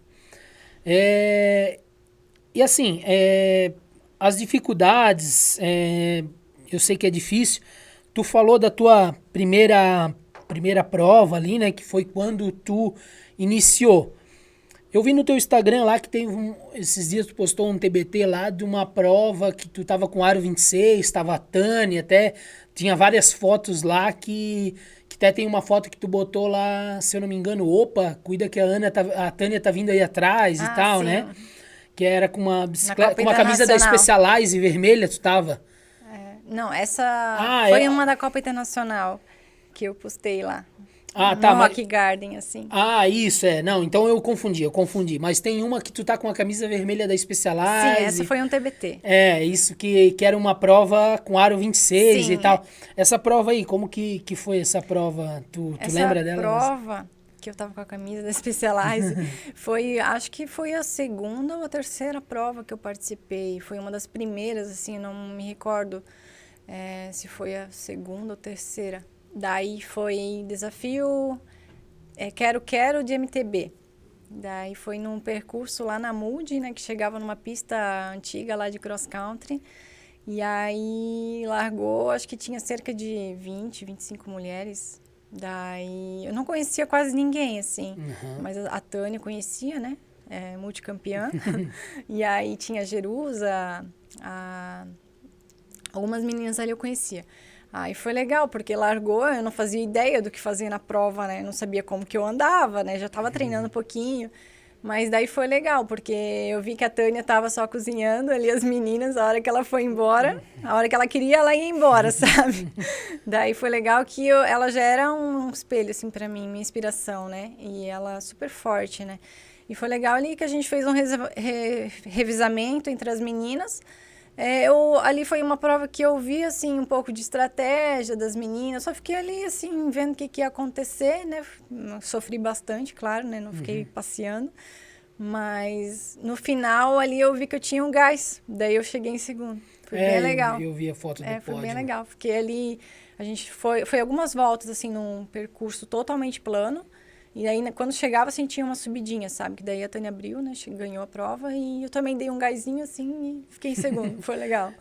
Speaker 1: E assim, as dificuldades, eu sei que é difícil. Tu falou da tua primeira prova ali, né? Que foi quando tu iniciou. Eu vi no teu Instagram lá que tem esses dias tu postou um TBT lá de uma prova que tu tava com aro 26, tava a Tânia, até tinha várias fotos lá que até tem uma foto que tu botou lá, se eu não me engano, opa, cuida que a Tânia tá vindo aí atrás e tal,
Speaker 2: sim.
Speaker 1: né? Que era com uma
Speaker 2: Na
Speaker 1: bicicleta,
Speaker 2: Copa
Speaker 1: com uma camisa da
Speaker 2: Internacional.
Speaker 1: Specialized vermelha, tu tava.
Speaker 2: Não, essa foi uma da Copa Internacional que eu postei lá.
Speaker 1: Tá,
Speaker 2: no Rock Garden, assim.
Speaker 1: Isso, não, então eu confundi. Mas tem uma que tu tá com a camisa vermelha da Specialized.
Speaker 2: Sim, essa foi um TBT.
Speaker 1: Isso que era uma prova com aro 26
Speaker 2: Sim,
Speaker 1: e tal. Essa prova aí, como que foi essa prova? Tu lembra dela?
Speaker 2: Essa prova que eu tava com a camisa da Specialized acho que foi a segunda ou a terceira prova que eu participei. Foi uma das primeiras, assim, não me recordo se foi a segunda ou terceira. Daí foi desafio Quero de MTB. Daí foi num percurso lá na Moody, né? Que chegava numa pista antiga lá de cross country. E aí largou, acho que tinha cerca de 25 mulheres. Daí eu não conhecia quase ninguém, assim. Mas a Tânia conhecia, né? Multicampeã. E aí tinha a Jerusa, algumas meninas ali eu conhecia. Aí foi legal, porque largou, eu não fazia ideia do que fazia na prova, né? Não sabia como que eu andava, né? Já tava treinando um pouquinho. Mas daí foi legal, porque eu vi que a Tânia tava só cozinhando ali, as meninas, a hora que ela foi embora, a hora que ela queria, ela ia embora, sabe? Daí foi legal que ela já era um espelho, assim, pra mim, minha inspiração, né? E ela super forte, né? E foi legal ali que a gente fez um revezamento entre as meninas. Ali foi uma prova que eu vi, assim, um pouco de estratégia das meninas. Só fiquei ali, assim, vendo o que ia acontecer, né? Sofri bastante, claro, né? Não fiquei passeando. Mas no final ali eu vi que eu tinha um gás. Daí eu cheguei em segundo. Foi bem legal.
Speaker 1: Eu vi a foto do pódio.
Speaker 2: Foi bem legal. Fiquei ali... A gente foi algumas voltas, assim, num percurso totalmente plano. E aí, quando chegava, assim, tinha uma subidinha, sabe? Que daí a Tânia abriu, né? Ganhou a prova. E eu também dei um gásinho, assim, e fiquei em segundo. Foi legal.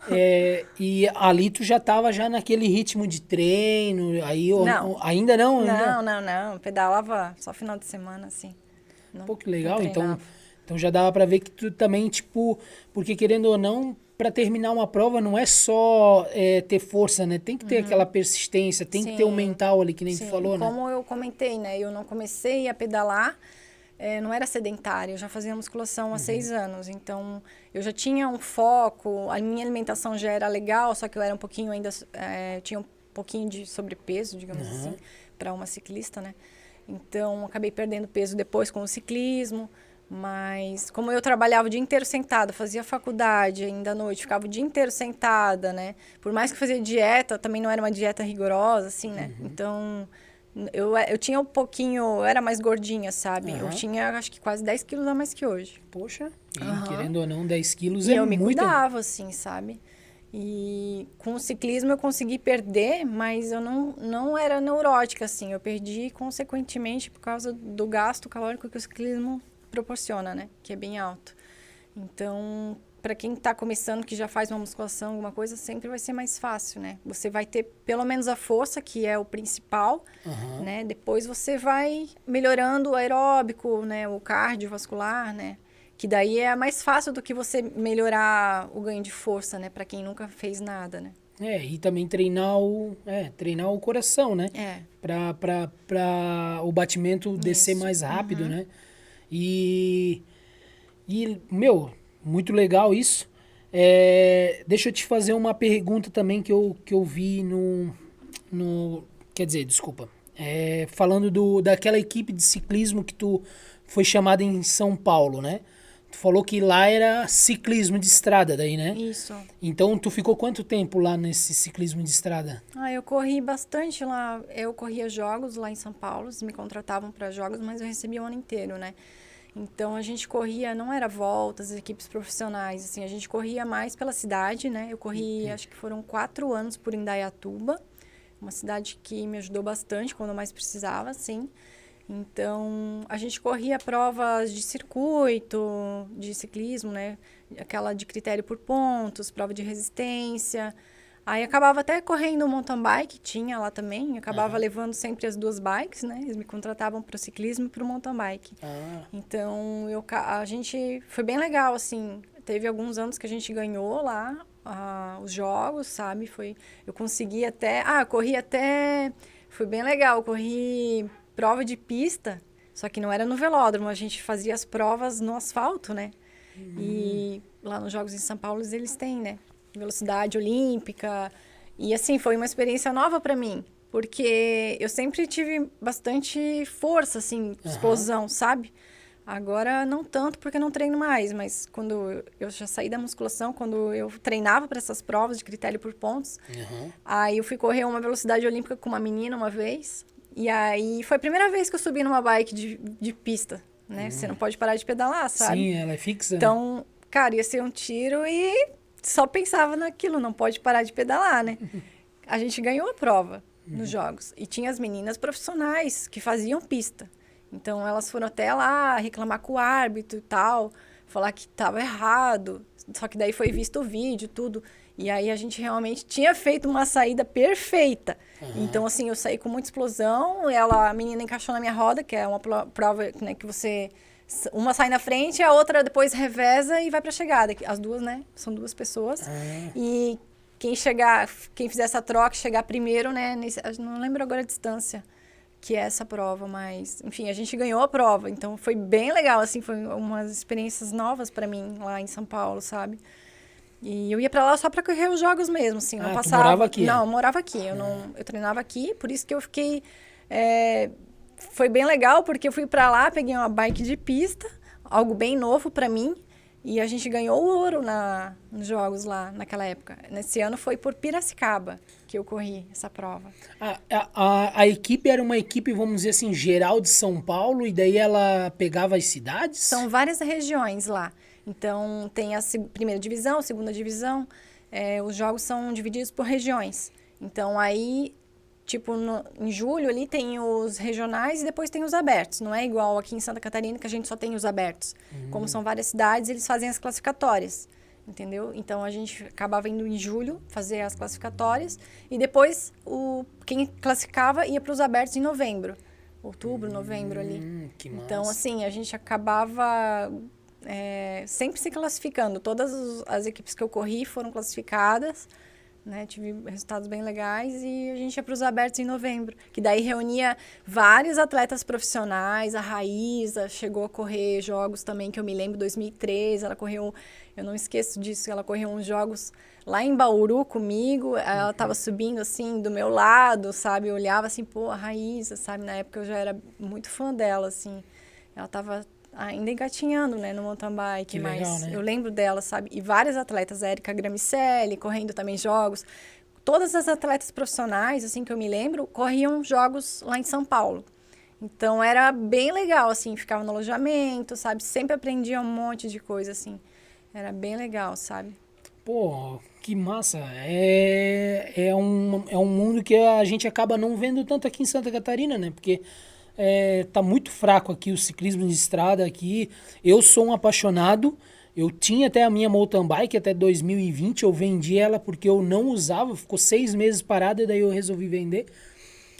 Speaker 1: E ali tu já tava já naquele ritmo de treino? Aí,
Speaker 2: Não.
Speaker 1: Ainda não?
Speaker 2: Não. Pedalava só final de semana, assim.
Speaker 1: Pô, que legal. Então já dava pra ver que tu também, tipo... Porque querendo ou não, pra terminar uma prova não é só ter força, né? Tem que ter aquela persistência, tem que ter o mental ali, que nem tu falou, né?
Speaker 2: Como eu comentei, né? Eu não comecei a pedalar, não era sedentária, eu já fazia musculação há 6 anos. Então, eu já tinha um foco, a minha alimentação já era legal, só que eu era um pouquinho ainda... tinha um pouquinho de sobrepeso, digamos assim, para uma ciclista, né? Então, acabei perdendo peso depois com o ciclismo. Mas como eu trabalhava o dia inteiro sentada, fazia faculdade ainda à noite, ficava o dia inteiro sentada, né? Por mais que fazia dieta, também não era uma dieta rigorosa, assim, né? Então, eu tinha um pouquinho... Eu era mais gordinha, sabe? Eu tinha, acho que quase 10 quilos a mais que hoje.
Speaker 1: Poxa, e querendo ou não, 10 quilos é muito.
Speaker 2: E eu me cuidava, assim, sabe? E com o ciclismo eu consegui perder, mas eu não era neurótica, assim. Eu perdi, consequentemente, por causa do gasto calórico que o ciclismo proporciona, né? Que é bem alto. Então, para quem está começando, que já faz uma musculação, alguma coisa, sempre vai ser mais fácil, né? Você vai ter pelo menos a força, que é o principal, né? Depois você vai melhorando o aeróbico, né? O cardiovascular, né? Que daí é mais fácil do que você melhorar o ganho de força, né? Para quem nunca fez nada, né?
Speaker 1: E também treinar o coração, né? Para o batimento descer mais rápido, né? E, meu, muito legal isso. Deixa eu te fazer uma pergunta também que eu vi quer dizer, desculpa. Falando daquela equipe de ciclismo que tu foi chamada em São Paulo, né? Tu falou que lá era ciclismo de estrada daí, né?
Speaker 2: Isso.
Speaker 1: Então, tu ficou quanto tempo lá nesse ciclismo de estrada?
Speaker 2: Eu corri bastante lá. Eu corria jogos lá em São Paulo. Eles me contratavam para jogos, mas eu recebia o ano inteiro, né? Então, a gente corria, não era voltas, equipes profissionais, assim. A gente corria mais pela cidade, né? Eu corri, acho que foram 4 anos por Indaiatuba. Uma cidade que me ajudou bastante quando eu mais precisava, assim. Então, a gente corria provas de circuito, de ciclismo, né? Aquela de critério por pontos, prova de resistência. Aí, acabava até correndo mountain bike, tinha lá também. Acabava levando sempre as 2 bikes, né? Eles me contratavam para o ciclismo e para o mountain bike. Então, a gente... Foi bem legal, assim. Teve alguns anos que a gente ganhou lá os jogos, sabe? Eu consegui até... eu corri até... Foi bem legal, eu corri... prova de pista, só que não era no velódromo, a gente fazia as provas no asfalto, né? E lá nos Jogos em São Paulo eles têm, né? Velocidade olímpica. E assim, foi uma experiência nova para mim, porque eu sempre tive bastante força, assim, explosão, sabe? Agora não tanto porque não treino mais, mas quando eu já saí da musculação, quando eu treinava para essas provas de critério por pontos, aí eu fui correr uma velocidade olímpica com uma menina uma vez. E aí, foi a primeira vez que eu subi numa bike de pista, né? Você não pode parar de pedalar, sabe?
Speaker 1: Sim, ela é fixa.
Speaker 2: Então, cara, ia ser um tiro e só pensava naquilo, não pode parar de pedalar, né? A gente ganhou a prova nos jogos. E tinha as meninas profissionais que faziam pista. Então, elas foram até lá reclamar com o árbitro e tal, falar que estava errado. Só que daí foi visto o vídeo, tudo. E aí, a gente realmente tinha feito uma saída perfeita. Então, assim, eu saí com muita explosão. A menina encaixou na minha roda, que é uma prova, né, que você... Uma sai na frente, a outra depois reveza e vai pra chegada. As duas, né? São 2 pessoas. E quem fizer essa troca, chegar primeiro, né? Não lembro agora a distância que é essa prova, mas, enfim, a gente ganhou a prova. Então, foi bem legal, assim, foi umas experiências novas para mim lá em São Paulo, sabe? E eu ia para lá só para correr os jogos mesmo, assim. Eu
Speaker 1: tu morava aqui?
Speaker 2: Não, eu morava aqui. Eu treinava aqui, por isso que eu fiquei... foi bem legal, porque eu fui para lá, peguei uma bike de pista, algo bem novo para mim, e a gente ganhou o ouro nos jogos lá, naquela época. Nesse ano foi por Piracicaba que eu corri essa prova.
Speaker 1: A equipe era uma equipe, vamos dizer assim, geral de São Paulo, e daí ela pegava as cidades?
Speaker 2: São várias regiões lá. Então, tem a primeira divisão, segunda divisão. Os jogos são divididos por regiões. Então, aí, tipo, em julho ali tem os regionais e depois tem os abertos. Não é igual aqui em Santa Catarina, que a gente só tem os abertos. Como são várias cidades, eles fazem as classificatórias. Entendeu? Então, a gente acabava indo em julho fazer as classificatórias. E depois, quem classificava ia para os abertos em novembro. Outubro, novembro ali.
Speaker 1: Que massa.
Speaker 2: Então, assim, a gente acabava... sempre se classificando. Todas as equipes que eu corri foram classificadas, né? Tive resultados bem legais e a gente ia para os abertos em novembro, que daí reunia vários atletas profissionais. A Raíza chegou a correr jogos também, que eu me lembro, 2003, ela correu, eu não esqueço disso, ela correu uns jogos lá em Bauru comigo, ela estava subindo assim do meu lado, sabe? Eu olhava assim, pô, a Raíza, sabe? Na época eu já era muito fã dela, assim. Ela estava ainda engatinhando, né, no mountain bike,
Speaker 1: mas legal, né?
Speaker 2: Eu lembro dela, sabe? E várias atletas, a Érica Gramicelli, correndo também jogos. Todas as atletas profissionais, assim, que eu me lembro, corriam jogos lá em São Paulo. Então, era bem legal, assim, ficava no alojamento, sabe? Sempre aprendia um monte de coisa, assim. Era bem legal, sabe?
Speaker 1: Pô, que massa. É um mundo que a gente acaba não vendo tanto aqui em Santa Catarina, né? Porque... tá muito fraco aqui o ciclismo de estrada aqui. Eu sou um apaixonado. Eu tinha até a minha mountain bike até 2020. Eu vendi ela porque eu não usava. Ficou 6 meses parada e daí eu resolvi vender.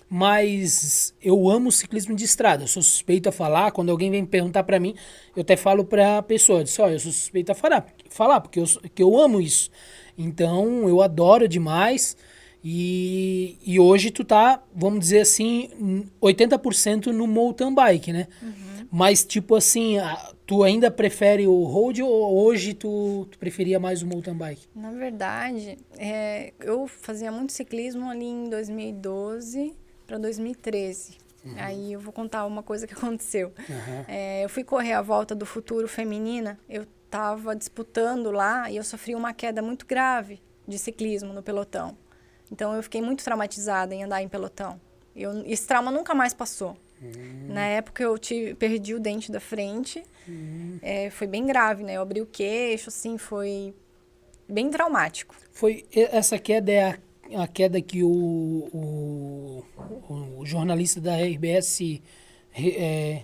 Speaker 1: Mas eu amo o ciclismo de estrada. Eu sou suspeito a falar. Quando alguém vem perguntar pra mim, eu até falo pra pessoa. Eu disse, eu sou suspeito a falar porque eu amo isso. Então, eu adoro demais. E hoje tu tá, vamos dizer assim, 80% no mountain bike, né? Mas, tipo assim, tu ainda prefere o road ou hoje tu preferia mais o mountain bike?
Speaker 2: Na verdade, eu fazia muito ciclismo ali em 2012 para 2013. Aí eu vou contar uma coisa que aconteceu. Eu fui correr a Volta do Futuro feminina, eu estava disputando lá e eu sofri uma queda muito grave de ciclismo no pelotão. Então, eu fiquei muito traumatizada em andar em pelotão. Esse trauma nunca mais passou. Na época, eu perdi o dente da frente. Foi bem grave, né? Eu abri o queixo, assim, foi bem traumático.
Speaker 1: Essa queda é a queda que o jornalista da RBS...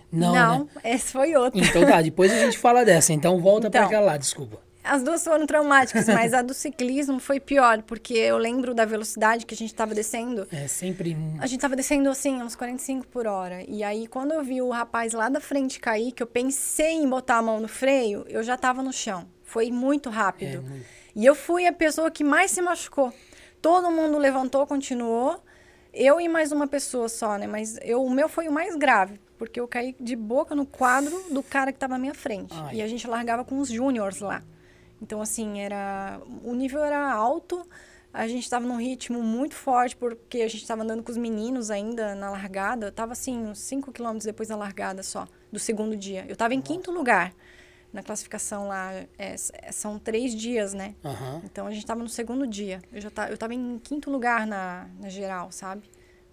Speaker 1: não, né?
Speaker 2: Essa foi outra.
Speaker 1: Então tá, depois a gente fala dessa. Então, volta pra aquela lá, desculpa.
Speaker 2: As duas foram traumáticas, mas a do ciclismo foi pior, porque eu lembro da velocidade que a gente estava descendo.
Speaker 1: Sempre...
Speaker 2: A gente estava descendo, assim, uns 45 por hora. E aí, quando eu vi o rapaz lá da frente cair, que eu pensei em botar a mão no freio, eu já estava no chão. Foi muito rápido. E eu fui a pessoa que mais se machucou. Todo mundo levantou, continuou. Eu e mais uma pessoa só, né? Mas o meu foi o mais grave, porque eu caí de boca no quadro do cara que estava à minha frente. E a gente largava com os júniors lá. Então, assim, o nível era alto, a gente estava num ritmo muito forte, porque a gente estava andando com os meninos ainda na largada. Eu estava, assim, uns 5 quilômetros depois da largada só, do segundo dia. Eu estava em 5º lugar na classificação lá. São 3 dias, né? Então, a gente estava no segundo dia. Eu estava em 5º lugar na geral, sabe?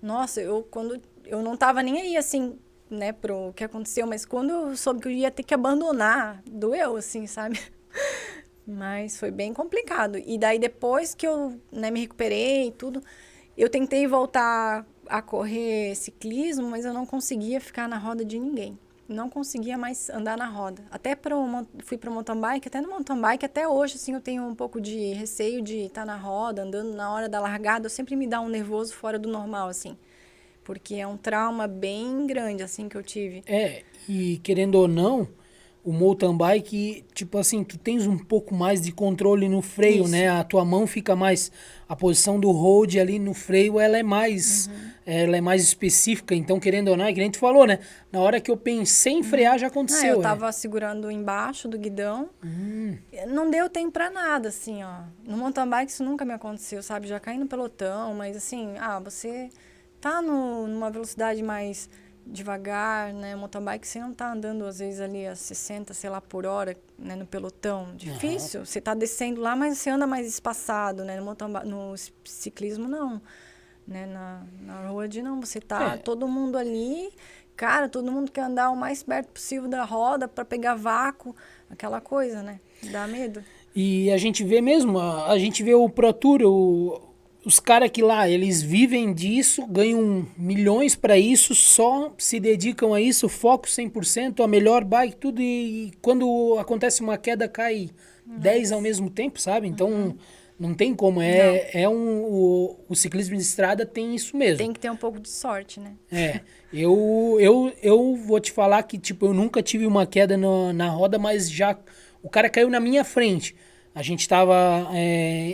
Speaker 2: Nossa, eu não estava nem aí, assim, né, pro que aconteceu, mas quando eu soube que eu ia ter que abandonar, doeu, assim, sabe? Mas foi bem complicado. E daí, depois que eu, né, me recuperei e tudo, eu tentei voltar a correr ciclismo, mas eu não conseguia ficar na roda de ninguém. Não conseguia mais andar na roda. Fui para o mountain bike, até no mountain bike, até hoje, assim, eu tenho um pouco de receio de estar na roda, andando na hora da largada. Eu sempre me dá um nervoso fora do normal, assim. Porque é um trauma bem grande, assim, que eu tive.
Speaker 1: E querendo ou não, o mountain bike, tipo assim, tu tens um pouco mais de controle no freio,
Speaker 2: Isso.
Speaker 1: né? A tua mão fica mais... A posição do hold ali no freio, ela é mais específica. Então, querendo ou não, é que nem tu falou, né? Na hora que eu pensei em frear, já
Speaker 2: Ah,
Speaker 1: aconteceu.
Speaker 2: eu tava segurando embaixo do guidão. Não deu tempo pra nada, assim, ó. No mountain bike isso nunca me aconteceu, sabe? Já caí no pelotão, mas assim, você tá numa velocidade mais devagar, né? Mountain bike você não tá andando, às vezes, ali a 60, sei lá, por hora, né? No pelotão. Difícil. Você tá descendo lá, mas você anda mais espaçado, né? No ciclismo, não. Né? Na road, não. Você tá todo mundo ali... Cara, todo mundo quer andar o mais perto possível da roda para pegar vácuo, aquela coisa, né? Dá medo.
Speaker 1: E a gente vê mesmo, a gente vê o Pro Tour, os caras que lá, eles vivem disso, ganham milhões para isso, só se dedicam a isso, foco 100%, a melhor bike, tudo, e quando acontece uma queda, cai 10 ao mesmo tempo, sabe? Então, não tem como, o ciclismo de estrada tem isso mesmo.
Speaker 2: Tem que ter um pouco de sorte, né?
Speaker 1: Eu vou te falar que, tipo, eu nunca tive uma queda na roda, mas já o cara caiu na minha frente. A gente tava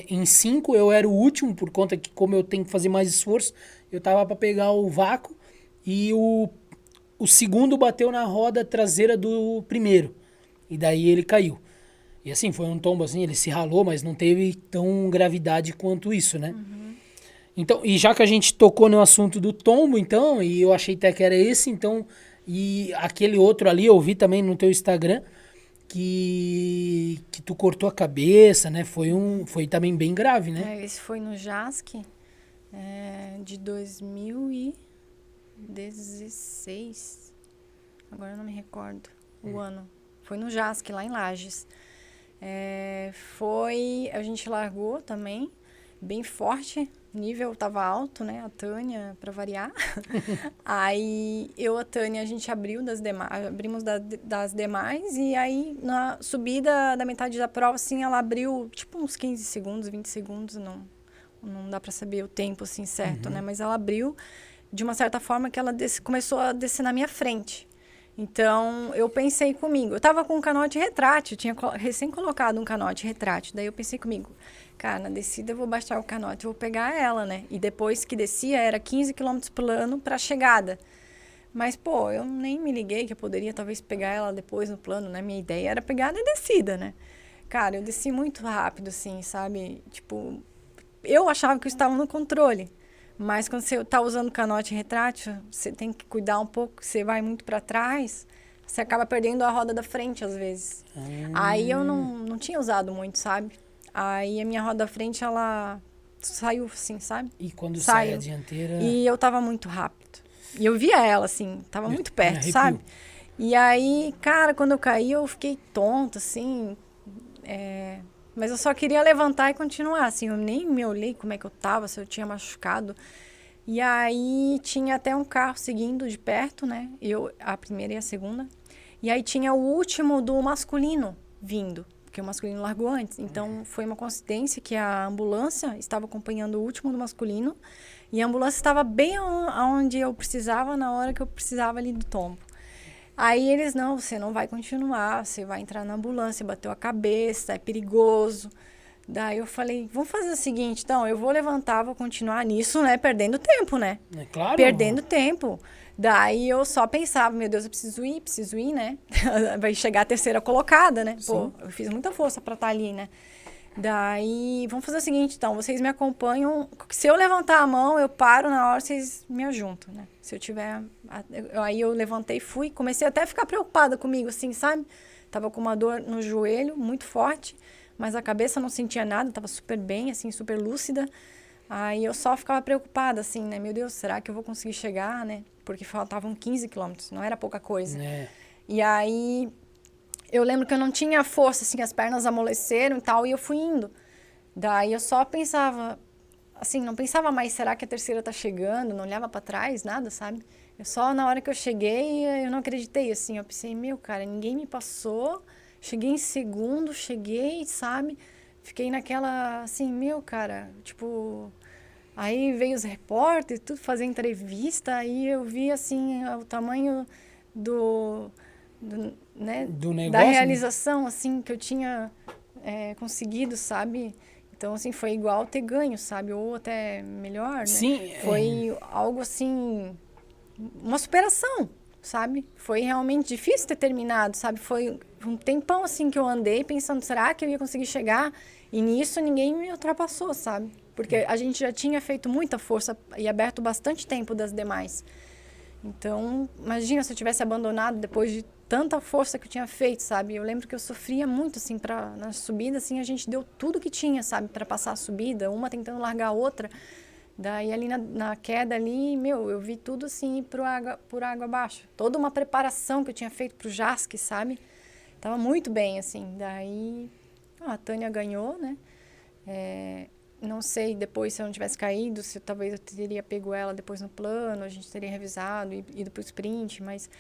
Speaker 1: em 5, eu era o último, por conta que, como eu tenho que fazer mais esforço, eu tava para pegar o vácuo e o segundo bateu na roda traseira do primeiro. E daí ele caiu. E assim, foi um tombo assim, ele se ralou, mas não teve tão gravidade quanto isso, né? Então, e já que a gente tocou no assunto do tombo, então, e eu achei até que era esse, então, e aquele outro ali, eu vi também no teu Instagram, que tu cortou a cabeça, né? Foi também bem grave, né?
Speaker 2: Esse foi no JASC, de 2016. Agora eu não me recordo o ano. Foi no JASC, lá em Lages. A gente largou também, bem forte, nível tava alto, né? A Tânia, para variar. Aí a Tânia, a gente abrimos das demais, e aí na subida da metade da prova, assim, ela abriu tipo uns 15 segundos, 20 segundos, não dá para saber o tempo assim certo, né? Mas ela abriu de uma certa forma que ela começou a descer na minha frente. Então, eu pensei comigo, eu tava com um canote retrátil, tinha recém colocado um canote retrátil, daí eu pensei comigo, cara, na descida eu vou baixar o canote, eu vou pegar ela, né? E depois que descia, era 15 km plano pra chegada. Mas, pô, eu nem me liguei que eu poderia talvez pegar ela depois no plano, né? Minha ideia era pegar na descida, né? Cara, eu desci muito rápido, assim, sabe? Tipo, eu achava que eu estava no controle. Mas quando você está usando canote retrátil, você tem que cuidar um pouco, você vai muito para trás, você acaba perdendo a roda da frente às vezes. Aí eu não tinha usado muito, sabe? Aí a minha roda da frente, ela saiu assim, sabe?
Speaker 1: E quando sai a dianteira...
Speaker 2: E eu tava muito rápido. E eu via ela, assim, tava muito perto,
Speaker 1: arrepio.
Speaker 2: sabe? E aí, cara, quando eu caí, eu fiquei tonta, assim... Mas eu só queria levantar e continuar, assim, eu nem me olhei como é que eu tava, se eu tinha machucado. E aí tinha até um carro seguindo de perto, né? A primeira e a segunda. E aí tinha o último do masculino vindo, porque o masculino largou antes. Então foi uma coincidência que a ambulância estava acompanhando o último do masculino e a ambulância estava bem onde eu precisava, na hora que eu precisava ali do tombo. Aí eles, não, você não vai continuar, você vai entrar na ambulância, bateu a cabeça, é perigoso. Daí eu falei, vamos fazer o seguinte, então, eu vou levantar, vou continuar nisso, né, perdendo tempo, né?
Speaker 1: É claro.
Speaker 2: Perdendo tempo. Daí eu só pensava, meu Deus, eu preciso ir, né? Vai chegar a terceira colocada, né?
Speaker 1: Sim.
Speaker 2: Pô, eu fiz muita força pra estar ali, né? Daí, vamos fazer o seguinte, então, vocês me acompanham. Se eu levantar a mão, eu paro na hora, vocês me ajuntam, né? Se eu tiver... Aí eu levantei e fui. Comecei até a ficar preocupada comigo, assim, sabe? Tava com uma dor no joelho, muito forte, mas a cabeça não sentia nada, tava super bem, assim, super lúcida. Aí eu só ficava preocupada, assim, né? Meu Deus, será que eu vou conseguir chegar, né? Porque faltavam 15 quilômetros, não era pouca coisa. E aí... Eu lembro que eu não tinha força, assim, as pernas amoleceram e tal, e eu fui indo. Daí eu só pensava, assim, não pensava mais, será que a terceira tá chegando? Não olhava pra trás, nada, sabe? Eu só, na hora que eu cheguei, eu não acreditei, assim, eu pensei, meu, cara, ninguém me passou, cheguei em segundo, sabe? Fiquei naquela, assim, meu, cara, tipo... Aí veio os repórteres, tudo fazer entrevista, aí eu vi, assim, o tamanho né,
Speaker 1: Do negócio,
Speaker 2: da
Speaker 1: né?
Speaker 2: realização, assim, que eu tinha conseguido, sabe? Então, assim, foi igual ter ganho, sabe? Ou até melhor, né?
Speaker 1: Sim,
Speaker 2: Foi algo, assim, uma superação, sabe? Foi realmente difícil ter terminado, sabe? Foi um tempão, assim, que eu andei pensando, será que eu ia conseguir chegar? E nisso ninguém me ultrapassou, sabe? Porque a gente já tinha feito muita força e aberto bastante tempo das demais. Então, imagina se eu tivesse abandonado depois de tanta força que eu tinha feito, sabe? Eu lembro que eu sofria muito, assim, na subida, assim, a gente deu tudo que tinha, sabe? Para passar a subida, uma tentando largar a outra. Daí, ali na queda ali, eu vi tudo, assim, ir por água abaixo. Toda uma preparação que eu tinha feito pro JASC, sabe? Tava muito bem, assim. Daí, a Tânia ganhou, né? Não sei depois se eu não tivesse caído, se talvez eu teria pego ela depois no plano, a gente teria revisado e ido pro sprint, mas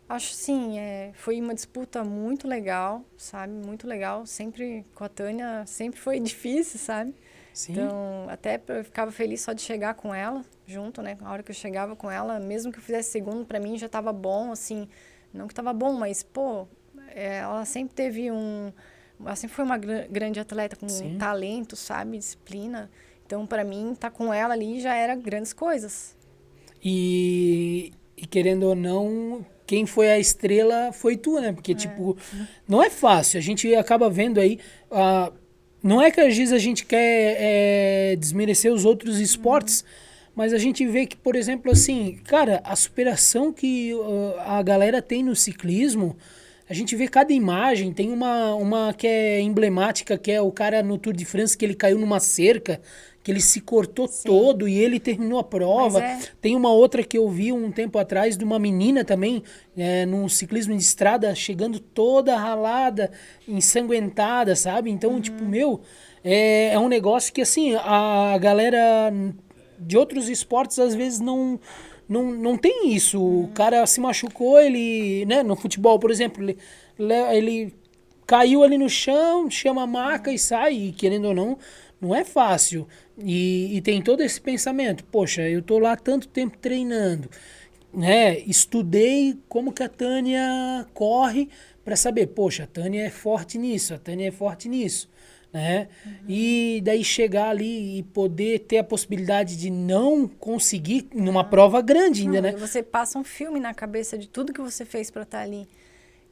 Speaker 2: acho sim, foi uma disputa muito legal, sabe? Muito legal. Sempre com a Tânia, sempre foi difícil, sabe?
Speaker 1: sim.
Speaker 2: Então, até eu ficava feliz só de chegar com ela junto, né? A hora que eu chegava com ela, mesmo que eu fizesse segundo, para mim já estava bom, assim. Não que estava bom, mas, pô, ela sempre teve ela sempre foi uma grande atleta com
Speaker 1: Sim.
Speaker 2: talento, sabe? Disciplina. Então, para mim, estar com ela ali já era grandes coisas.
Speaker 1: E querendo ou não, quem foi a estrela foi tu, né? Porque, tipo, não é fácil. A gente acaba vendo aí. Não é que às vezes a gente quer desmerecer os outros esportes, mas a gente vê que, por exemplo, assim, cara, a superação que a galera tem no ciclismo. A gente vê cada imagem, tem uma que é emblemática, que é o cara no Tour de France, que ele caiu numa cerca, que ele se cortou todo e ele terminou a prova. Tem uma outra que eu vi um tempo atrás de uma menina também, num ciclismo de estrada, chegando toda ralada, ensanguentada, sabe? Então, tipo, é um negócio que, assim, a galera de outros esportes às vezes não tem isso. O cara se machucou, ele, né, no futebol, por exemplo, ele caiu ali no chão, chama a maca e sai, e querendo ou não, não é fácil. E tem todo esse pensamento, poxa, eu tô lá tanto tempo treinando, né? Estudei como que a Tânia corre para saber, poxa, a Tânia é forte nisso, a Tânia é forte nisso, né? E daí chegar ali e poder ter a possibilidade de não conseguir numa prova grande ainda, né?
Speaker 2: E você passa um filme na cabeça de tudo que você fez para estar ali.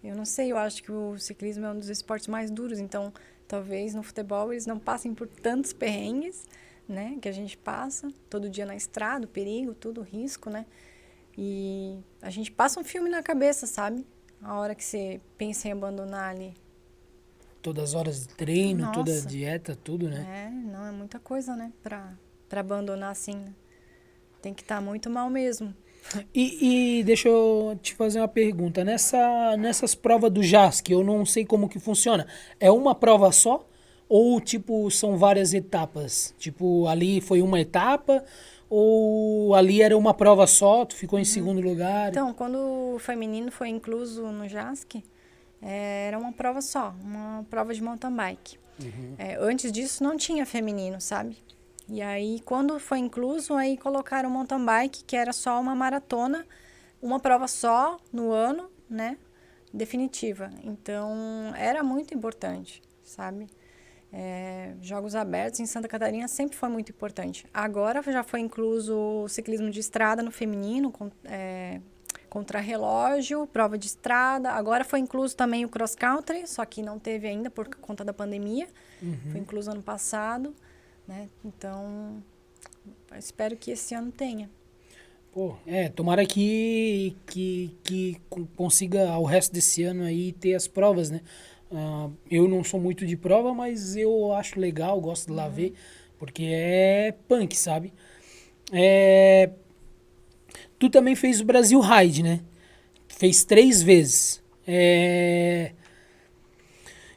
Speaker 2: Eu não sei, eu acho que o ciclismo é um dos esportes mais duros, então talvez no futebol eles não passem por tantos perrengues, né, que a gente passa todo dia na estrada, o perigo, tudo, o risco, né? E a gente passa um filme na cabeça, sabe? A hora que você pensa em abandonar ali.
Speaker 1: Todas as horas de treino, toda a
Speaker 2: Nossa.
Speaker 1: dieta, tudo, né?
Speaker 2: Não, é muita coisa, né? Pra abandonar assim, né? Tem que estar muito mal mesmo.
Speaker 1: E deixa eu te fazer uma pergunta. Nessas provas do JASC, eu não sei como que funciona. É uma prova só? Ou, tipo, são várias etapas? Tipo, ali foi uma etapa? Ou ali era uma prova só, tu ficou em segundo lugar?
Speaker 2: Então, quando o feminino foi incluso no JASC, era uma prova só, uma prova de mountain bike. Antes disso não tinha feminino, sabe? E aí, quando foi incluso, aí colocaram o mountain bike, que era só uma maratona, uma prova só no ano, né? Definitiva. Então, era muito importante, sabe? Jogos abertos em Santa Catarina sempre foi muito importante. Agora já foi incluso o ciclismo de estrada no feminino, contrarrelógio, prova de estrada. Agora foi incluso também o cross country, só que não teve ainda por conta da pandemia. Foi incluso ano passado, né? Então, espero que esse ano tenha.
Speaker 1: Pô, tomara que consiga ao resto desse ano aí ter as provas, né? Eu não sou muito de prova, mas eu acho legal, gosto de lá ver, porque é punk, sabe? Tu também fez o Brasil Ride, né? Fez 3 vezes.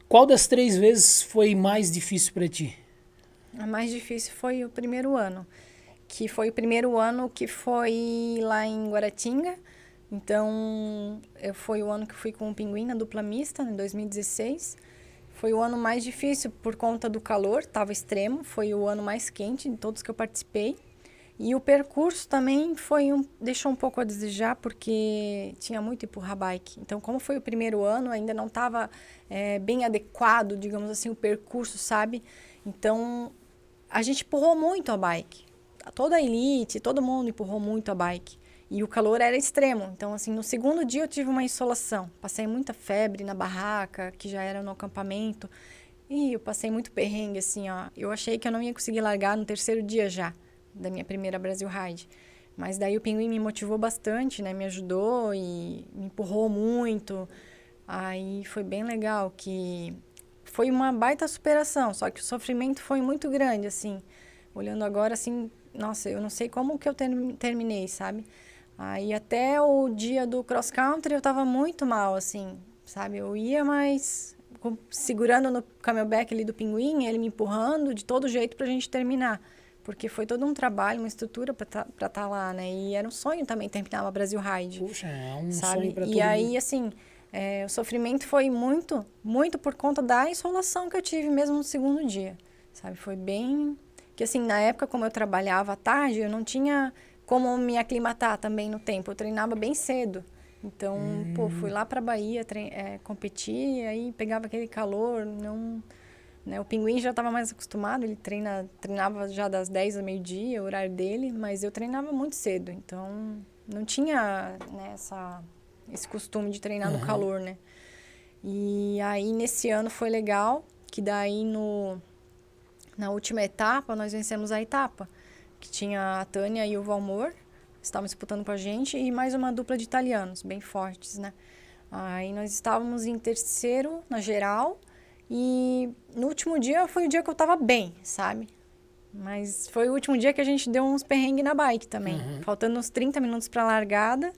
Speaker 1: Qual das 3 vezes foi mais difícil pra ti?
Speaker 2: A mais difícil foi o primeiro ano, que foi o primeiro ano que foi lá em Guaratinga. Então, foi o ano que fui com o Pinguim na dupla mista, em 2016. Foi o ano mais difícil por conta do calor, estava extremo. Foi o ano mais quente de todos que eu participei. E o percurso também deixou um pouco a desejar, porque tinha muito empurrar bike. Então, como foi o primeiro ano, ainda não estava bem adequado, digamos assim, o percurso, sabe? Então, a gente empurrou muito a bike. Toda a elite, todo mundo empurrou muito a bike. E o calor era extremo. Então, assim, no segundo dia eu tive uma insolação. Passei muita febre na barraca, que já era no acampamento. E eu passei muito perrengue, assim, ó. Eu achei que eu não ia conseguir largar no terceiro dia já, da minha primeira Brasil Ride. Mas daí o Pinguim me motivou bastante, né? Me ajudou e me empurrou muito. Aí foi bem legal, que foi uma baita superação. Só que o sofrimento foi muito grande, assim. Olhando agora, assim, nossa, eu não sei como que eu terminei, sabe? Aí até o dia do cross country eu tava muito mal, assim, sabe? Eu ia, mas segurando no camelback ali do Pinguim, ele me empurrando de todo jeito pra gente terminar. Porque foi todo um trabalho, uma estrutura pra tá lá, né? E era um sonho também terminar a Brasil Ride.
Speaker 1: Puxa, é um
Speaker 2: sabe?
Speaker 1: sonho pra todo
Speaker 2: E aí,
Speaker 1: mundo.
Speaker 2: assim, o sofrimento foi muito, muito por conta da insolação que eu tive mesmo no segundo dia, sabe? Foi bem... Que assim, na época, como eu trabalhava à tarde, eu não tinha como me aclimatar também no tempo. Eu treinava bem cedo. Então, fui lá pra Bahia competir, e aí pegava aquele calor, não... Né? O Pinguim já estava mais acostumado, ele treinava já das 10 ao meio-dia, o horário dele, mas eu treinava muito cedo, então não tinha, né, esse costume de treinar no calor, né? E aí nesse ano foi legal, que daí na última etapa nós vencemos a etapa, que tinha a Tânia e o Valmor, estavam disputando com a gente, e mais uma dupla de italianos, bem fortes, né? Aí nós estávamos em terceiro na geral. E no último dia foi o dia que eu tava bem, sabe? Mas foi o último dia que a gente deu uns perrengues na bike também. Faltando uns 30 minutos pra largada,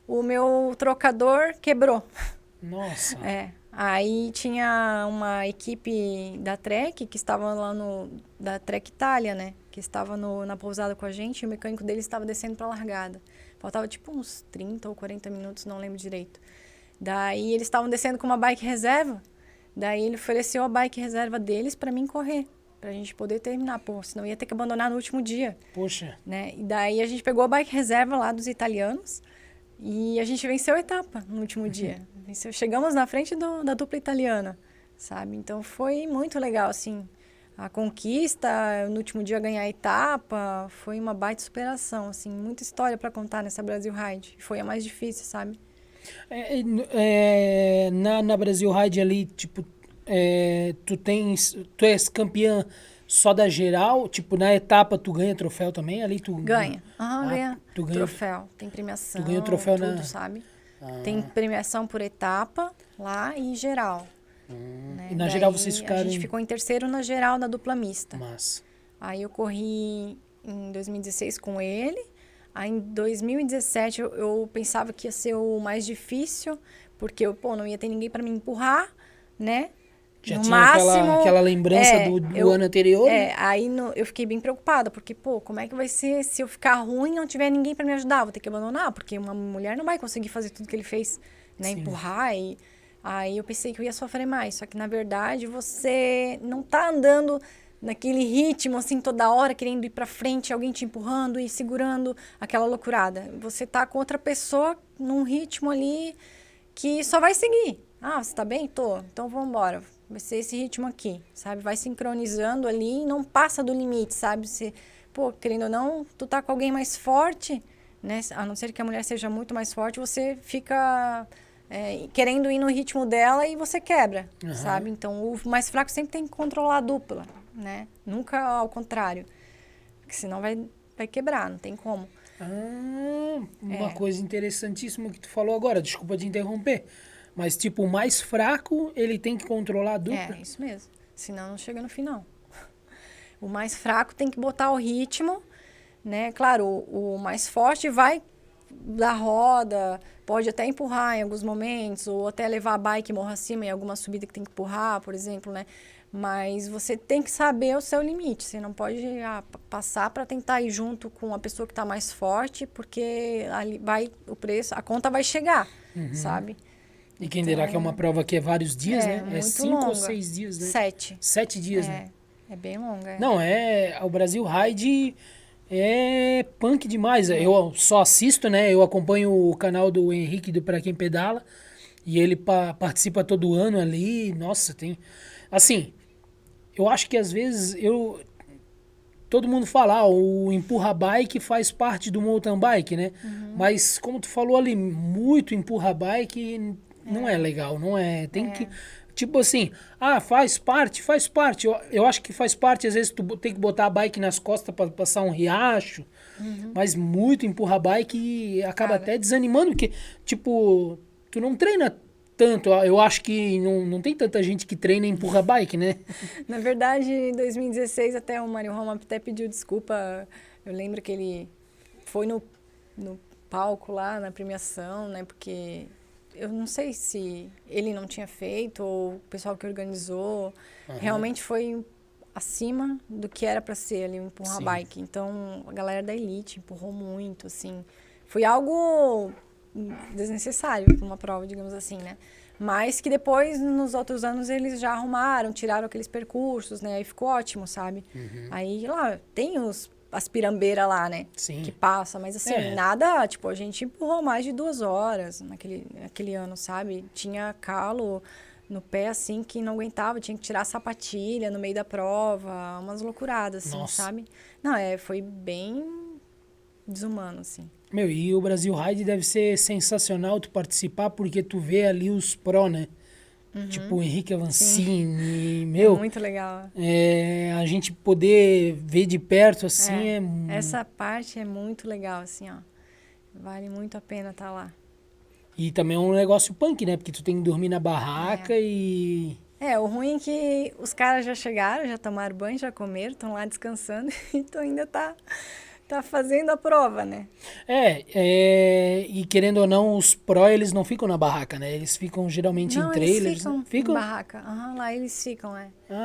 Speaker 2: o meu trocador quebrou.
Speaker 1: Nossa.
Speaker 2: Aí tinha uma equipe da Trek, que estava lá da Trek Itália, né? Que estava na pousada com a gente, e o mecânico dele estava descendo pra largada. Faltava tipo uns 30 ou 40 minutos, não lembro direito. Daí eles estavam descendo com uma bike reserva. Daí ele ofereceu a bike reserva deles para mim correr, pra gente poder terminar, senão ia ter que abandonar no último dia.
Speaker 1: Poxa.
Speaker 2: Né? E daí a gente pegou a bike reserva lá dos italianos e a gente venceu a etapa no último dia. Chegamos na frente da dupla italiana, sabe? Então foi muito legal, assim, a conquista, no último dia ganhar a etapa, foi uma baita superação, assim, muita história para contar nessa Brasil Ride. Foi a mais difícil, sabe?
Speaker 1: Na Brasil Ride ali, tipo, tu és campeã só da geral, tipo, na etapa tu ganha troféu também, ali tu...
Speaker 2: Ganha. Ganha
Speaker 1: tu ganha
Speaker 2: troféu, tem premiação,
Speaker 1: tu ganha o troféu
Speaker 2: tudo, sabe? Tem premiação por etapa lá e geral. Né?
Speaker 1: E na geral vocês ficaram...
Speaker 2: A gente ficou em terceiro na geral, na dupla mista.
Speaker 1: Massa.
Speaker 2: Aí eu corri em 2016 com ele. Aí em 2017 eu pensava que ia ser o mais difícil, porque eu, não ia ter ninguém para me empurrar, né?
Speaker 1: Já
Speaker 2: no
Speaker 1: tinha
Speaker 2: máximo,
Speaker 1: aquela lembrança do ano anterior?
Speaker 2: Aí eu fiquei bem preocupada, porque, como é que vai ser se eu ficar ruim e não tiver ninguém para me ajudar? Vou ter que abandonar, porque uma mulher não vai conseguir fazer tudo que ele fez, né? Sim. Empurrar. Aí eu pensei que eu ia sofrer mais, só que, na verdade, você não tá andando naquele ritmo, assim, toda hora, querendo ir pra frente, alguém te empurrando e segurando aquela loucurada. Você tá com outra pessoa num ritmo ali que só vai seguir. Ah, você tá bem? Tô. Então, vamos embora. Vai ser esse ritmo aqui, sabe? Vai sincronizando ali e não passa do limite, sabe? Você, querendo ou não, tu tá com alguém mais forte, né? A não ser que a mulher seja muito mais forte, você fica... querendo ir no ritmo dela e você quebra, sabe? Então, o mais fraco sempre tem que controlar a dupla, né? Nunca ao contrário. Porque senão vai quebrar, não tem como.
Speaker 1: Uma coisa interessantíssima que tu falou agora, desculpa te interromper, mas tipo, o mais fraco, ele tem que controlar a dupla?
Speaker 2: É, isso mesmo. Senão não chega no final. O mais fraco tem que botar o ritmo, né? Claro, o mais forte vai dar roda, pode até empurrar em alguns momentos, ou até levar a bike morro acima em alguma subida que tem que empurrar, por exemplo, né? Mas você tem que saber o seu limite. Você não pode passar para tentar ir junto com a pessoa que está mais forte, porque ali o preço, a conta vai chegar, sabe?
Speaker 1: E quem dirá que é uma prova que é vários dias, né? É 5 ou 6 dias, né?
Speaker 2: 7.
Speaker 1: 7 dias, né?
Speaker 2: É bem longa.
Speaker 1: Não, o Brasil Ride, É punk demais. Eu só assisto, né? Eu acompanho o canal do Henrique do Pra Quem Pedala. E ele participa todo ano ali. Nossa, tem. Assim, eu acho que às vezes todo mundo fala, o empurra bike faz parte do mountain bike, né? Mas como tu falou ali, muito empurra bike não é legal, não é. Tem que. Tipo assim, faz parte, faz parte. Eu acho que faz parte, às vezes, tu tem que botar a bike nas costas para passar um riacho, mas muito empurra bike acaba
Speaker 2: Cara,
Speaker 1: até desanimando, porque, tipo, tu não treina tanto. Eu acho que não tem tanta gente que treina e empurra bike, né?
Speaker 2: na verdade, em 2016 até o Mário Roma até pediu desculpa. Eu lembro que ele foi no palco lá na premiação, né? Porque eu não sei se ele não tinha feito ou o pessoal que organizou realmente foi acima do que era para ser ali o empurra
Speaker 1: Sim.
Speaker 2: bike. Então a galera da elite empurrou muito, assim. Foi algo desnecessário para uma prova, digamos assim, né? Mas que depois, nos outros anos, eles já arrumaram, tiraram aqueles percursos, né? Aí ficou ótimo, sabe? Aí lá, tem as pirambeiras lá, né?
Speaker 1: Sim.
Speaker 2: Que passa, mas assim, nada, tipo, a gente empurrou mais de 2 horas naquele ano, sabe? Tinha calo no pé, assim, que não aguentava, tinha que tirar a sapatilha no meio da prova, umas loucuradas, assim,
Speaker 1: Nossa.
Speaker 2: sabe? Não, foi bem desumano, assim.
Speaker 1: Meu, e o Brasil Ride deve ser sensacional tu participar, porque tu vê ali os pró, né? Tipo o Henrique Avancini,
Speaker 2: É
Speaker 1: meu,
Speaker 2: muito legal.
Speaker 1: a gente poder ver de perto assim
Speaker 2: Essa parte é muito legal, assim, ó. Vale muito a pena estar lá.
Speaker 1: E também é um negócio punk, né? Porque tu tem que dormir na barraca e...
Speaker 2: O ruim é que os caras já chegaram, já tomaram banho, já comeram, estão lá descansando e tu ainda tá fazendo a prova, né?
Speaker 1: E querendo ou não, os pró, eles não ficam na barraca, né? Eles ficam geralmente em
Speaker 2: Não, eles
Speaker 1: trailers, né?
Speaker 2: ficam em
Speaker 1: Ficam?
Speaker 2: barraca. Lá eles ficam,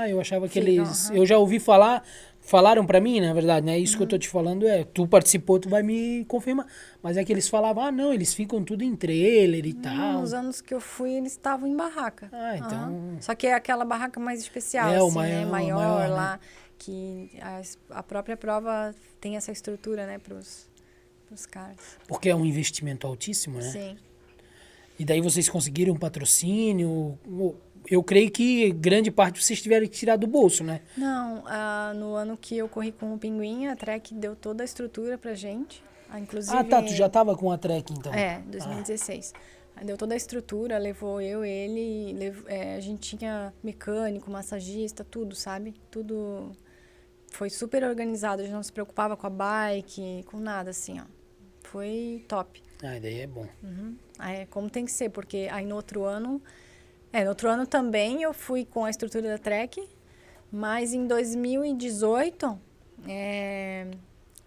Speaker 1: Eu achava que
Speaker 2: Ficam,
Speaker 1: eles... Eu já ouvi falar, falaram pra mim, na verdade, né? Isso que eu tô te falando tu participou, tu vai me confirmar. Mas é que eles falavam, não, eles ficam tudo em trailer e tal.
Speaker 2: Nos anos que eu fui, eles estavam em barraca.
Speaker 1: Então...
Speaker 2: Só que é aquela barraca mais especial,
Speaker 1: o
Speaker 2: assim, né? Maior
Speaker 1: né?
Speaker 2: lá, que a própria prova tem essa estrutura, né, pros caras.
Speaker 1: Porque é um investimento altíssimo, né?
Speaker 2: Sim.
Speaker 1: E daí vocês conseguiram um patrocínio? Eu creio que grande parte vocês tiveram que tirar do bolso, né?
Speaker 2: Não, no ano que eu corri com o Pinguim, a Trek deu toda a estrutura pra gente. Inclusive...
Speaker 1: tu já tava com a Trek, então.
Speaker 2: 2016. Deu toda a estrutura, levou eu, ele, a gente tinha mecânico, massagista, tudo, sabe? Tudo foi super organizado, a gente não se preocupava com a bike, com nada, assim, ó. Foi top.
Speaker 1: Daí é bom.
Speaker 2: Como tem que ser, porque aí no outro ano também eu fui com a estrutura da Trek, mas em 2018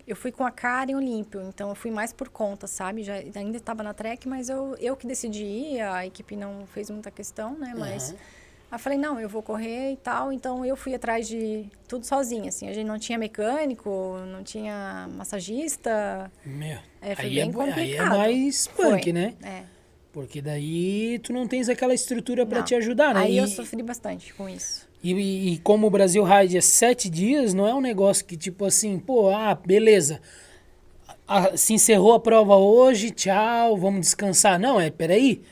Speaker 2: eu fui com a Karen Olímpio, então eu fui mais por conta, sabe? Ainda estava na Trek, mas eu que decidi ir, a equipe não fez muita questão, né? Mas aí eu falei, não, eu vou correr e tal, então eu fui atrás de tudo sozinha, assim. A gente não tinha mecânico, não tinha massagista.
Speaker 1: Meu,
Speaker 2: Foi bem complicado.
Speaker 1: Aí é mais punk, né?
Speaker 2: É.
Speaker 1: Porque daí tu não tens aquela estrutura pra
Speaker 2: Não.
Speaker 1: te ajudar, né?
Speaker 2: Aí eu sofri bastante com isso.
Speaker 1: E como o Brasil Ride é 7 dias, não é um negócio que tipo assim, beleza. Se encerrou a prova hoje, tchau, vamos descansar. Não, peraí.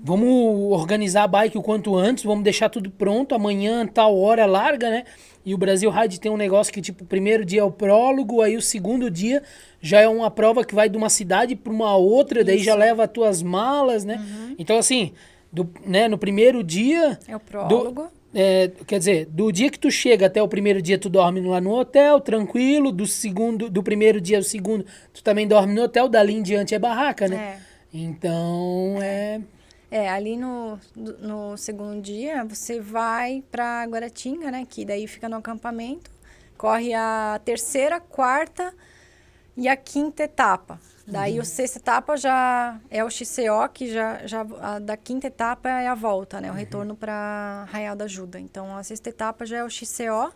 Speaker 1: Vamos organizar a bike o quanto antes, vamos deixar tudo pronto, amanhã, tal hora, larga, né? E o Brasil Ride tem um negócio que, tipo, o primeiro dia é o prólogo, aí o segundo dia já é uma prova que vai de uma cidade para uma outra, daí já leva as tuas malas, né? Então, assim, no primeiro dia...
Speaker 2: É o prólogo.
Speaker 1: Quer dizer, do dia que tu chega até o primeiro dia, tu dorme lá no hotel, tranquilo. Do primeiro dia ao segundo, tu também dorme no hotel. Dali em diante é barraca, né? Então,
Speaker 2: ali no segundo dia, você vai pra Guaratinga, né? Que daí fica no acampamento. Corre a terceira, quarta e a quinta etapa. Daí a sexta etapa já é o XCO, que a da quinta etapa é a volta, né? O retorno para Arraial da Ajuda. Então, a sexta etapa já é o XCO.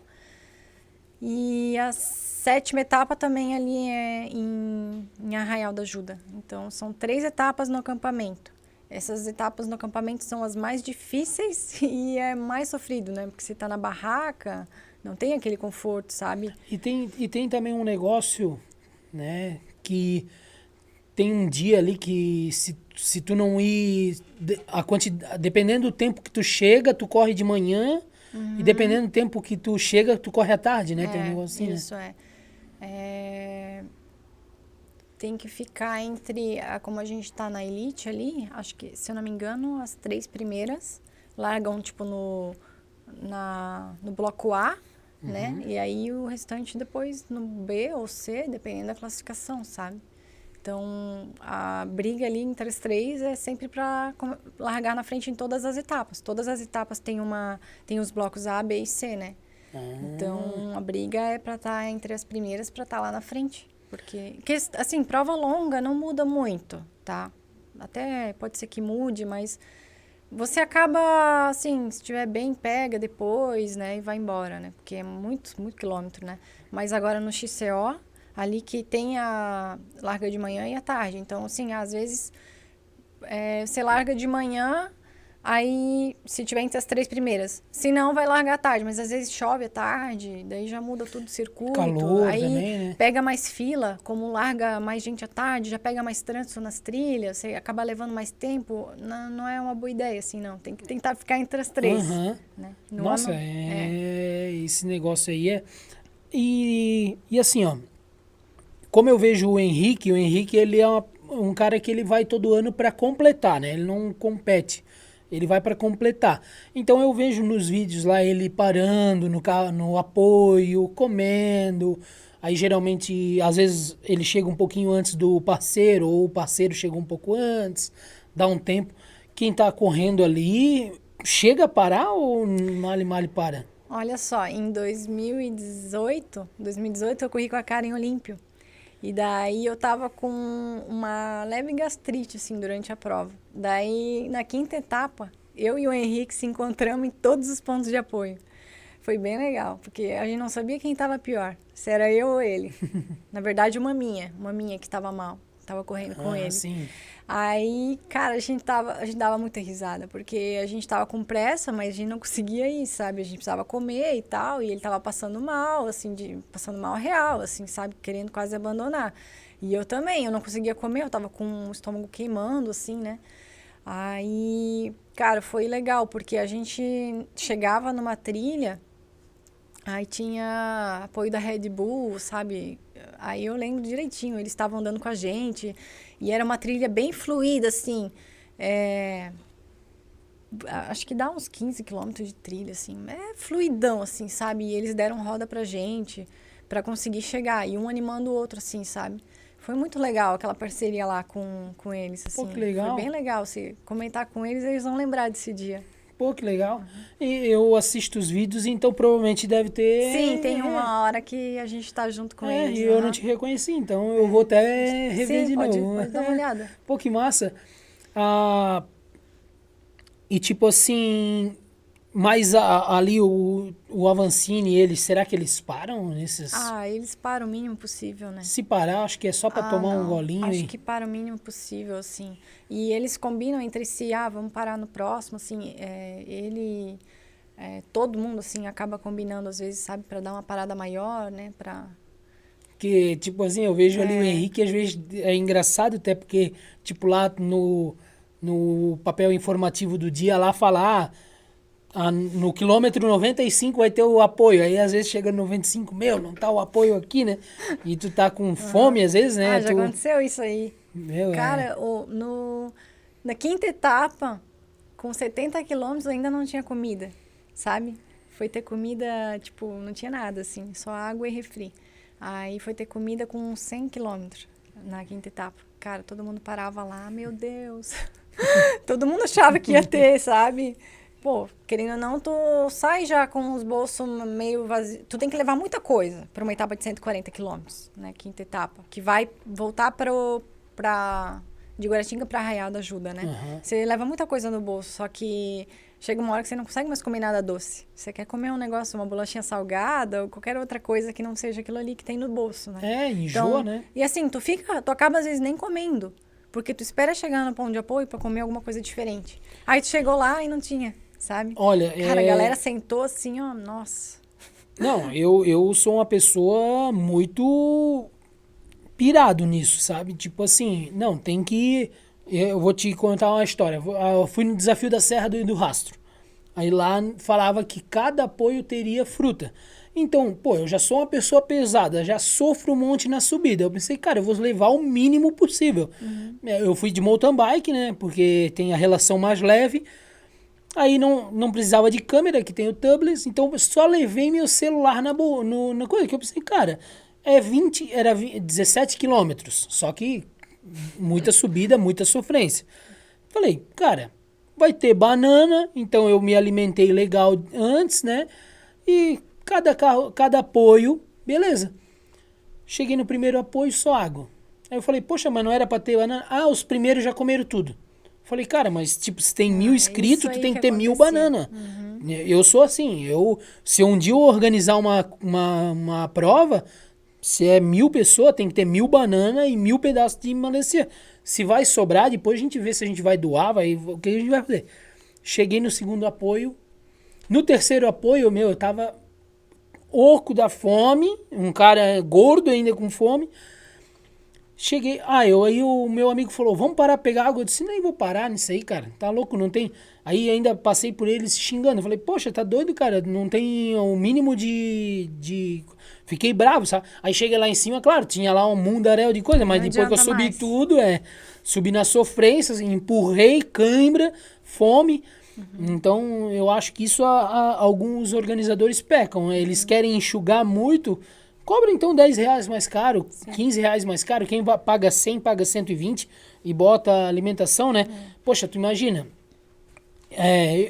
Speaker 2: E a sétima etapa também ali é em Arraial da Ajuda. Então, são 3 etapas no acampamento. Essas etapas no acampamento são as mais difíceis e é mais sofrido, né? Porque você tá na barraca, Não tem aquele conforto, sabe?
Speaker 1: E tem também um negócio, né, que tem um dia ali que se tu não ir, dependendo do tempo que tu chega, tu corre de manhã, e dependendo do tempo que tu chega, tu corre à tarde, né? Tem um negócio assim,
Speaker 2: isso
Speaker 1: né?
Speaker 2: Tem que ficar entre, como a gente tá na elite ali, acho que, se eu não me engano, as 3 primeiras largam, tipo, no bloco A, né? E aí o restante depois no B ou C, dependendo da classificação, sabe? Então, a briga ali entre as 3 é sempre para largar na frente em todas as etapas. Todas as etapas tem os blocos A, B e C, né? Então, a briga é para estar entre as primeiras, para estar lá na frente. Porque, assim, prova longa não muda muito, tá? Até pode ser que mude, mas você acaba, assim, se estiver bem, pega depois, né? E vai embora, né? Porque é muito, muito quilômetro, né? Mas agora no XCO, ali que tem a larga de manhã e à tarde. Então, assim, às vezes você larga de manhã, aí se tiver entre as 3 primeiras. Se não, vai largar à tarde, mas às vezes chove à tarde, daí já muda tudo o circuito.
Speaker 1: Calor
Speaker 2: aí
Speaker 1: também, né?
Speaker 2: pega mais fila, como larga mais gente à tarde, já pega mais trânsito nas trilhas, você acaba levando mais tempo. Não é uma boa ideia, assim, não. Tem que tentar ficar entre as 3. Né?
Speaker 1: Nossa, esse negócio aí é... E assim, ó, como eu vejo o Henrique ele é um cara que ele vai todo ano para completar, né? Ele não compete, ele vai para completar. Então eu vejo nos vídeos lá ele parando no apoio, comendo. Aí geralmente, às vezes ele chega um pouquinho antes do parceiro, ou o parceiro chega um pouco antes, dá um tempo. Quem tá correndo ali, chega a parar ou male para?
Speaker 2: Olha só, em 2018 eu corri com a Karen Olímpio. E daí eu tava com uma leve gastrite, assim, durante a prova. Daí, na 5ª etapa, eu e o Henrique se encontramos em todos os pontos de apoio. Foi bem legal, porque a gente não sabia quem tava pior, se era eu ou ele. Na verdade, uma minha que tava mal, tava correndo com ele.
Speaker 1: Sim.
Speaker 2: Aí, cara, a gente dava muita risada, porque a gente tava com pressa, mas a gente não conseguia ir, sabe? A gente precisava comer e tal, e ele tava passando mal, assim, passando mal real, assim, sabe? Querendo quase abandonar. E eu também, eu não conseguia comer, eu tava com o estômago queimando, assim, né? Aí, cara, foi legal, porque a gente chegava numa trilha, aí tinha apoio da Red Bull, sabe? Aí eu lembro direitinho, eles estavam andando com a gente, e era uma trilha bem fluida, assim. Acho que dá uns 15 quilômetros de trilha, assim. É fluidão, assim, sabe? E eles deram roda pra gente, pra conseguir chegar, e um animando o outro, assim, sabe? Foi muito legal aquela parceria lá com eles, assim.
Speaker 1: Pô, que legal.
Speaker 2: Foi bem legal. Se comentar com eles, eles vão lembrar desse dia.
Speaker 1: Pô, que legal. E eu assisto os vídeos, então provavelmente deve ter...
Speaker 2: Sim, tem uma hora que a gente tá junto com eles.
Speaker 1: E eu não te reconheci, então eu vou até rever de novo.
Speaker 2: Pode dar uma olhada.
Speaker 1: Pô, que massa. E tipo assim, mas ali o Avancini, eles, será que eles param nesses...
Speaker 2: Eles param o mínimo possível, né?
Speaker 1: Se parar, acho que é só pra tomar um golinho.
Speaker 2: Acho que para o mínimo possível, assim. E eles combinam entre si, vamos parar no próximo, assim. Todo mundo, assim, acaba combinando, às vezes, sabe, para dar uma parada maior, né?
Speaker 1: Que, tipo assim, eu vejo ali o Henrique, às vezes é engraçado até porque, tipo, lá no papel informativo do dia, lá falar... no quilômetro 95 vai ter o apoio. Aí, às vezes, chega no 95, não tá o apoio aqui, né? E tu tá com fome, às vezes, né?
Speaker 2: Já aconteceu isso aí. Cara, na 5ª etapa, com 70 quilômetros, ainda não tinha comida, sabe? Foi ter comida, tipo, não tinha nada, assim, só água e refri. Aí foi ter comida com 100 quilômetros na 5ª etapa. Cara, todo mundo parava lá, meu Deus. Todo mundo achava que ia ter, sabe? Pô, querendo ou não, tu sai já com os bolsos meio vazios. Tu tem que levar muita coisa para uma etapa de 140 quilômetros, né? 5ª etapa. Que vai voltar de Guaratinga para Arraial da Ajuda, né? Você leva muita coisa no bolso, só que chega uma hora que você não consegue mais comer nada doce. Você quer comer um negócio, uma bolachinha salgada ou qualquer outra coisa que não seja aquilo ali que tem no bolso, né?
Speaker 1: Enjoa, né?
Speaker 2: E assim, tu acaba às vezes nem comendo. Porque tu espera chegar no ponto de apoio para comer alguma coisa diferente. Aí tu chegou lá e não tinha, sabe?
Speaker 1: Olha,
Speaker 2: Cara, a galera sentou assim, ó, nossa.
Speaker 1: Não, eu sou uma pessoa muito pirado nisso, sabe? Tipo assim, não, tem que... Eu vou te contar uma história. Eu fui no desafio da Serra do Rastro. Aí lá falava que cada apoio teria fruta. Então, pô, eu já sou uma pessoa pesada, já sofro um monte na subida. Eu pensei, cara, eu vou levar o mínimo possível. Eu fui de mountain bike, né? Porque tem a relação mais leve. Aí não precisava de câmera, que tem o tubeless, então eu só levei meu celular na coisa, que eu pensei, cara, era 17 quilômetros, só que muita subida, muita sofrência. Falei, cara, vai ter banana, então eu me alimentei legal antes, né? E cada apoio, beleza. Cheguei no primeiro apoio, só água. Aí eu falei, poxa, mas não era pra ter banana? Ah, os primeiros já comeram tudo. Falei, cara, mas tipo, se tem 1.000
Speaker 2: É isso
Speaker 1: inscritos, tu
Speaker 2: aí
Speaker 1: tem
Speaker 2: que
Speaker 1: que ter 1.000
Speaker 2: acontecia.
Speaker 1: banana. Eu sou assim, se um dia eu organizar uma prova, se é 1.000 pessoas, tem que ter 1.000 banana e 1.000 pedaços de melancia. Se vai sobrar, depois a gente vê se a gente vai doar, o que a gente vai fazer. Cheguei no segundo apoio. No terceiro apoio, meu, eu tava oco da fome, um cara gordo ainda com fome. Cheguei, aí o meu amigo falou, vamos parar pra pegar água. Eu disse, nem vou parar nisso aí, cara, tá louco, não tem. Aí ainda passei por eles xingando, eu falei, poxa, tá doido, cara, não tem o mínimo de... Fiquei bravo, sabe? Aí cheguei lá em cima, claro, tinha lá um mundaréu de coisa, mas
Speaker 2: Não
Speaker 1: depois que eu
Speaker 2: adianta
Speaker 1: subi
Speaker 2: mais.
Speaker 1: tudo, subi nas sofrências, empurrei, cãibra, fome. Então, eu acho que isso alguns organizadores pecam, né? Eles querem enxugar muito. Cobra então 10 reais mais caro, 15 reais mais caro. Quem paga 100 paga 120 e bota alimentação, né? Poxa, tu imagina.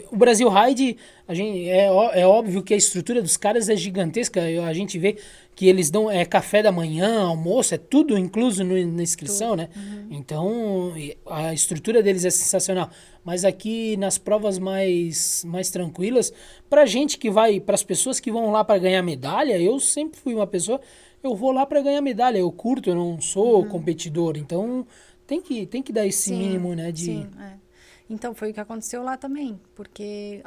Speaker 1: O Brasil Ride, é óbvio que a estrutura dos caras é gigantesca. A gente vê que eles dão café da manhã, almoço, é tudo incluso na inscrição, né? Então, a estrutura deles é sensacional. Mas aqui nas provas mais tranquilas, pra gente que vai, pras pessoas que vão lá para ganhar medalha, eu sempre fui uma pessoa, eu vou lá para ganhar medalha, eu curto, eu não sou competidor, então tem que dar esse mínimo, né, de...
Speaker 2: Sim, é. Então, foi o que aconteceu lá também, porque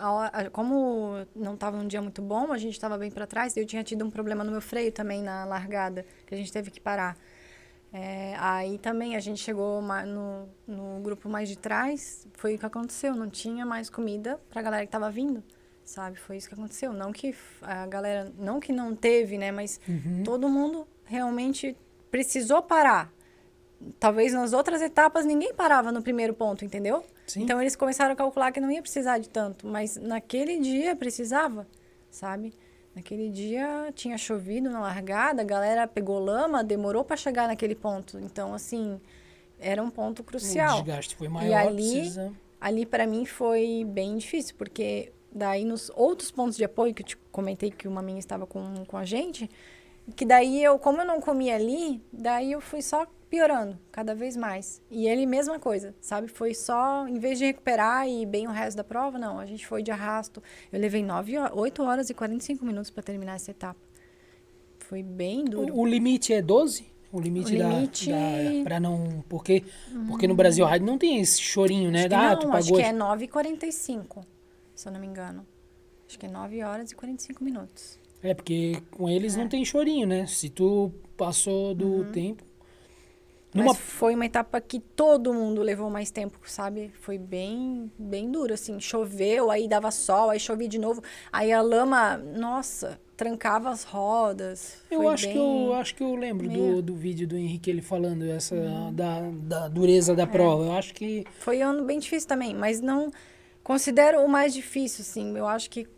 Speaker 2: como não estava um dia muito bom, a gente estava bem para trás, eu tinha tido um problema no meu freio também na largada, que a gente teve que parar. Aí também a gente chegou no grupo mais de trás, foi o que aconteceu, não tinha mais comida para a galera que estava vindo, sabe? Foi isso que aconteceu, não que a galera, não que não teve, né, mas todo mundo realmente precisou parar. Talvez nas outras etapas ninguém parava no primeiro ponto, entendeu?
Speaker 1: Sim.
Speaker 2: Então eles começaram a calcular que não ia precisar de tanto, mas naquele dia precisava, sabe? Naquele dia tinha chovido na largada, a galera pegou lama, demorou para chegar naquele ponto. Então, assim, era um ponto crucial.
Speaker 1: O desgaste foi maior,
Speaker 2: E
Speaker 1: precisa...
Speaker 2: ali para mim foi bem difícil, porque daí nos outros pontos de apoio que eu te comentei que uma minha estava com a gente, que daí como eu não comia ali, daí eu fui só piorando cada vez mais. E ele, mesma coisa, sabe? Foi só, em vez de recuperar e ir bem o resto da prova, não. A gente foi de arrasto. Eu levei 8 horas e 45 minutos para terminar essa etapa. Foi bem duro.
Speaker 1: O limite é 12? O limite para não... Porque no Brasil Ride não tem esse chorinho, né?
Speaker 2: Acho que não,
Speaker 1: tu
Speaker 2: acho
Speaker 1: pagou...
Speaker 2: que é 9h45, se eu não me engano. Acho que é 9 horas e 45 minutos.
Speaker 1: Porque com eles não tem chorinho, né? Se tu passou do tempo...
Speaker 2: Mas foi uma etapa que todo mundo levou mais tempo, sabe? Foi bem, bem duro, assim. Choveu, aí dava sol, aí chovia de novo. Aí a lama, nossa, trancava as rodas.
Speaker 1: Eu acho que eu lembro do vídeo do Henrique, ele falando da dureza da prova. Eu acho que...
Speaker 2: Foi um ano bem difícil também, mas não considero o mais difícil, assim. Eu acho que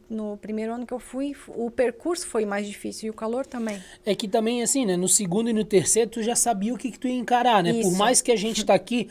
Speaker 2: no primeiro ano que eu fui, o percurso foi mais difícil e o calor também.
Speaker 1: É que também, assim, né? No segundo e no terceiro, tu já sabia o que tu ia encarar, né?
Speaker 2: Isso.
Speaker 1: Por mais que a gente tá aqui...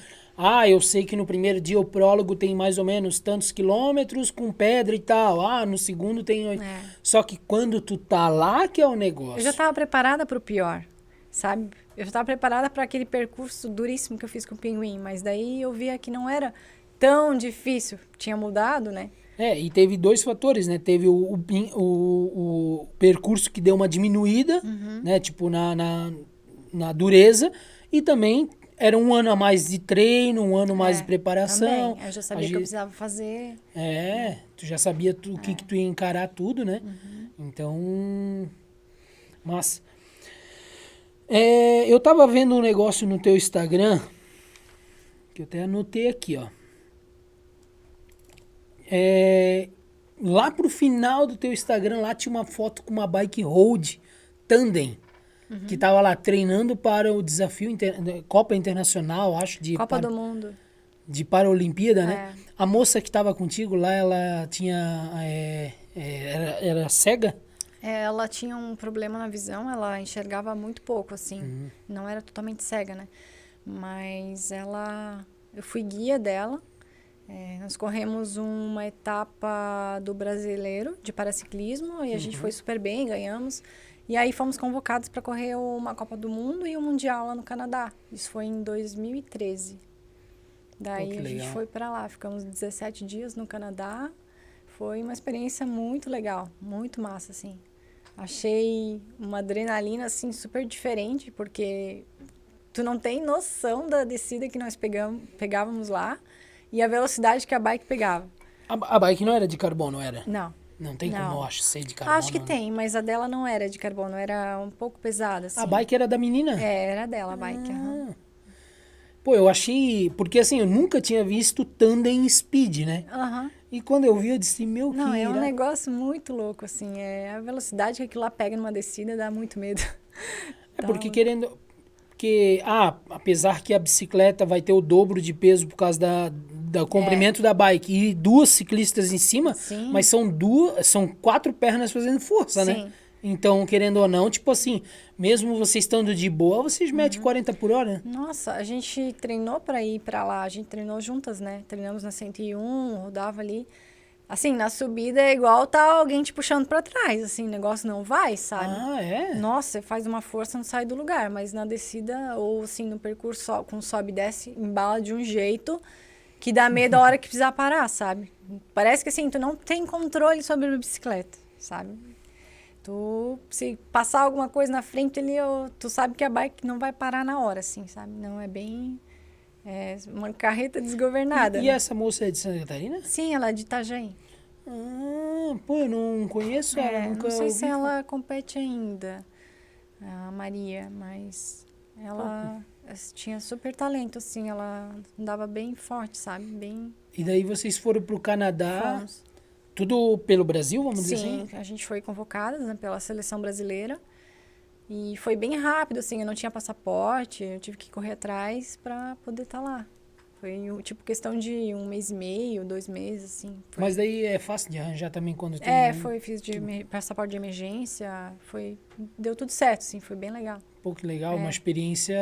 Speaker 1: eu sei que no primeiro dia o prólogo tem mais ou menos tantos quilômetros com pedra e tal. No segundo tem... Só que quando tu tá lá que é o negócio.
Speaker 2: Eu já tava preparada pro pior, sabe? Eu já tava preparada para aquele percurso duríssimo que eu fiz com o Pinguim. Mas daí eu via que não era tão difícil. Tinha mudado, né?
Speaker 1: E teve dois fatores, né? Teve o percurso que deu uma diminuída, né? Tipo, na dureza. E também era um ano a mais de treino, um ano mais de preparação.
Speaker 2: Também. Eu já sabia que eu precisava fazer.
Speaker 1: Tu já sabia o que tu ia encarar tudo, né? Então, mas eu tava vendo um negócio no teu Instagram, que eu até anotei aqui, ó. Lá pro final do teu Instagram, lá tinha uma foto com uma bike road tandem, que tava lá treinando para o desafio Copa Internacional, acho,
Speaker 2: Copa do Mundo.
Speaker 1: de Paralimpíada, né? A moça que tava contigo lá, ela tinha era cega?
Speaker 2: Ela tinha um problema na visão, ela enxergava muito pouco, assim. Não era totalmente cega, né? Mas eu fui guia dela. Nós corremos uma etapa do brasileiro de paraciclismo e a gente foi super bem, ganhamos. E aí fomos convocados para correr uma Copa do Mundo e um Mundial lá no Canadá. Isso foi em 2013. Daí a gente foi para lá, ficamos 17 dias no Canadá. Foi uma experiência muito legal, muito massa, assim. Achei uma adrenalina, assim, super diferente, porque tu não tem noção da descida que nós pegávamos lá e a velocidade que a bike pegava.
Speaker 1: A bike não era de carbono, era?
Speaker 2: Não.
Speaker 1: Não tem como, eu acho, ser de carbono.
Speaker 2: Acho que tem, mas a dela não era de carbono, era um pouco pesada, assim.
Speaker 1: A bike era da menina?
Speaker 2: Era dela a bike,
Speaker 1: Pô, eu achei... Porque, assim, eu nunca tinha visto tandem speed, né? E quando eu vi, eu disse, meu, que
Speaker 2: Não, é um negócio muito louco, assim. A velocidade que aquilo lá pega numa descida dá muito medo.
Speaker 1: Porque querendo... Porque, apesar que a bicicleta vai ter o dobro de peso por causa do comprimento da bike e duas ciclistas em cima,
Speaker 2: Sim.
Speaker 1: mas são 4 pernas fazendo força, né? Então, querendo ou não, tipo assim, mesmo vocês estando de boa, vocês metem 40 por hora.
Speaker 2: Nossa, a gente treinou pra ir pra lá, a gente treinou juntas, né? Treinamos na 101, rodava ali. Assim, na subida é igual tá alguém te puxando pra trás, assim, o negócio não vai, sabe? Nossa, você faz uma força, não sai do lugar, mas na descida ou assim, no percurso com sobe e desce, embala de um jeito que dá medo a hora que precisar parar, sabe? Parece que assim, tu não tem controle sobre a bicicleta, sabe? Se passar alguma coisa na frente ali, tu sabe que a bike não vai parar na hora, assim, sabe? Não é bem... uma carreta desgovernada.
Speaker 1: E essa moça é de Santa Catarina?
Speaker 2: Sim, ela é de Itajaí.
Speaker 1: Pô, eu não conheço ela, nunca
Speaker 2: não sei
Speaker 1: ouvi
Speaker 2: se ela compete ainda, a Maria, mas ela tinha super talento, assim, ela andava bem forte, sabe? Bem...
Speaker 1: E daí vocês foram pro Canadá,
Speaker 2: Fomos.
Speaker 1: tudo pelo Brasil, vamos dizer assim?
Speaker 2: Sim, a gente foi convocada, né, pela seleção brasileira. E foi bem rápido, assim, eu não tinha passaporte, eu tive que correr atrás para poder estar lá. Foi, tipo, questão de 1 mês e meio, 2 meses, assim.
Speaker 1: Mas daí é fácil de arranjar também quando tem...
Speaker 2: Fiz passaporte de emergência, deu tudo certo, assim, foi bem legal.
Speaker 1: Pô, que legal, uma experiência...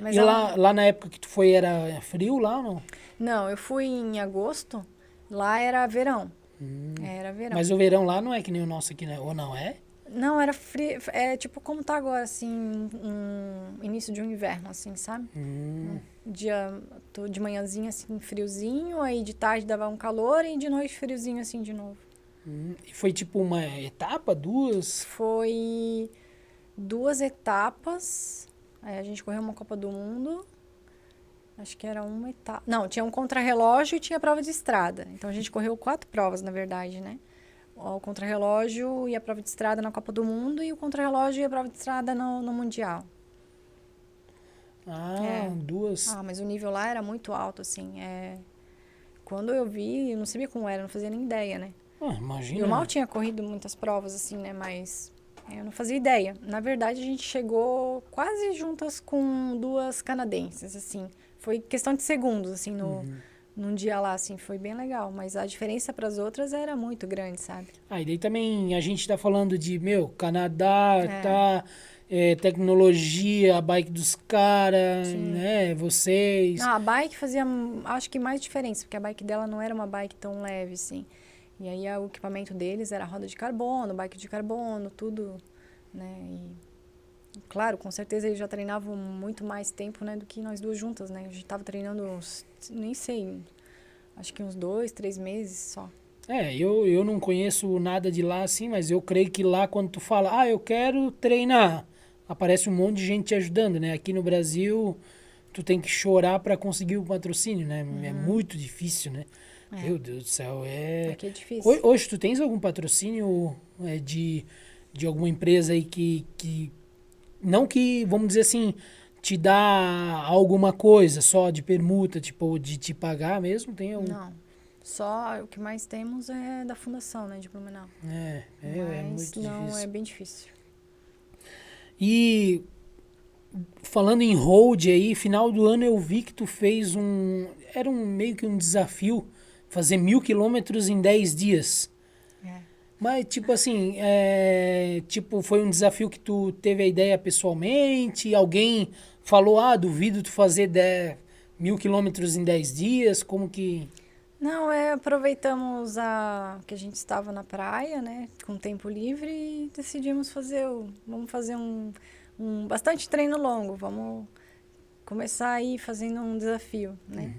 Speaker 2: Mas
Speaker 1: e lá na época que tu foi, era frio lá ou não?
Speaker 2: Não, eu fui em agosto, lá era verão. Era verão.
Speaker 1: Mas o verão lá não é que nem o nosso aqui, né? Ou não é?
Speaker 2: Não, era frio, tipo como tá agora, assim, início de um inverno, assim, sabe? De manhãzinha, assim, friozinho, aí de tarde dava um calor e de noite friozinho, assim, de novo.
Speaker 1: E foi tipo uma etapa, 2?
Speaker 2: Foi 2 etapas, aí a gente correu uma Copa do Mundo, acho que era uma etapa... Não, tinha um contrarrelógio e tinha prova de estrada, então a gente correu 4 provas, na verdade, né? O contrarrelógio e a prova de estrada na Copa do Mundo e o contrarrelógio e a prova de estrada no Mundial.
Speaker 1: 2.
Speaker 2: Mas o nível lá era muito alto, assim. Quando eu vi, eu não sabia como era, não fazia nem ideia, né?
Speaker 1: Imagina.
Speaker 2: Eu mal tinha corrido muitas provas, assim, né? Mas eu não fazia ideia. Na verdade, a gente chegou quase juntas com 2 canadenses, assim. Foi questão de segundos, assim, num dia lá, assim, foi bem legal. Mas a diferença para as outras era muito grande, sabe?
Speaker 1: E daí também a gente tá falando de, Canadá, tecnologia, a bike dos caras, né? Vocês.
Speaker 2: Não, a bike fazia, acho que mais diferença, porque a bike dela não era uma bike tão leve, assim. E aí o equipamento deles era roda de carbono, bike de carbono, tudo, né? E, claro, com certeza eles já treinavam muito mais tempo, né, do que nós duas juntas, né? A gente tava treinando nem sei, acho que uns 2, 3 meses só.
Speaker 1: Eu não conheço nada de lá assim, mas eu creio que lá quando tu fala, eu quero treinar, aparece um monte de gente te ajudando, né? Aqui no Brasil, tu tem que chorar para conseguir o patrocínio, né? É muito difícil, né? Meu Deus do céu,
Speaker 2: Aqui é difícil.
Speaker 1: Hoje tu tens algum patrocínio de alguma empresa aí que... Não que, vamos dizer assim, te dá alguma coisa só de permuta, tipo, de te pagar mesmo? Tem algum?
Speaker 2: Não. Só o que mais temos é da fundação, né, de Blumenau.
Speaker 1: É
Speaker 2: Mas
Speaker 1: muito
Speaker 2: não,
Speaker 1: difícil.
Speaker 2: é bem difícil.
Speaker 1: E falando em road aí, final do ano eu vi que tu fez era meio que um desafio, fazer 1.000 quilômetros em 10 dias.
Speaker 2: É.
Speaker 1: Mas, tipo assim, tipo, foi um desafio que tu teve a ideia pessoalmente? Alguém falou, duvido tu fazer 1.000 quilômetros em 10 dias? Como que...
Speaker 2: Não, aproveitamos que a gente estava na praia, né, com tempo livre e decidimos vamos fazer bastante treino longo, vamos começar aí fazendo um desafio, né.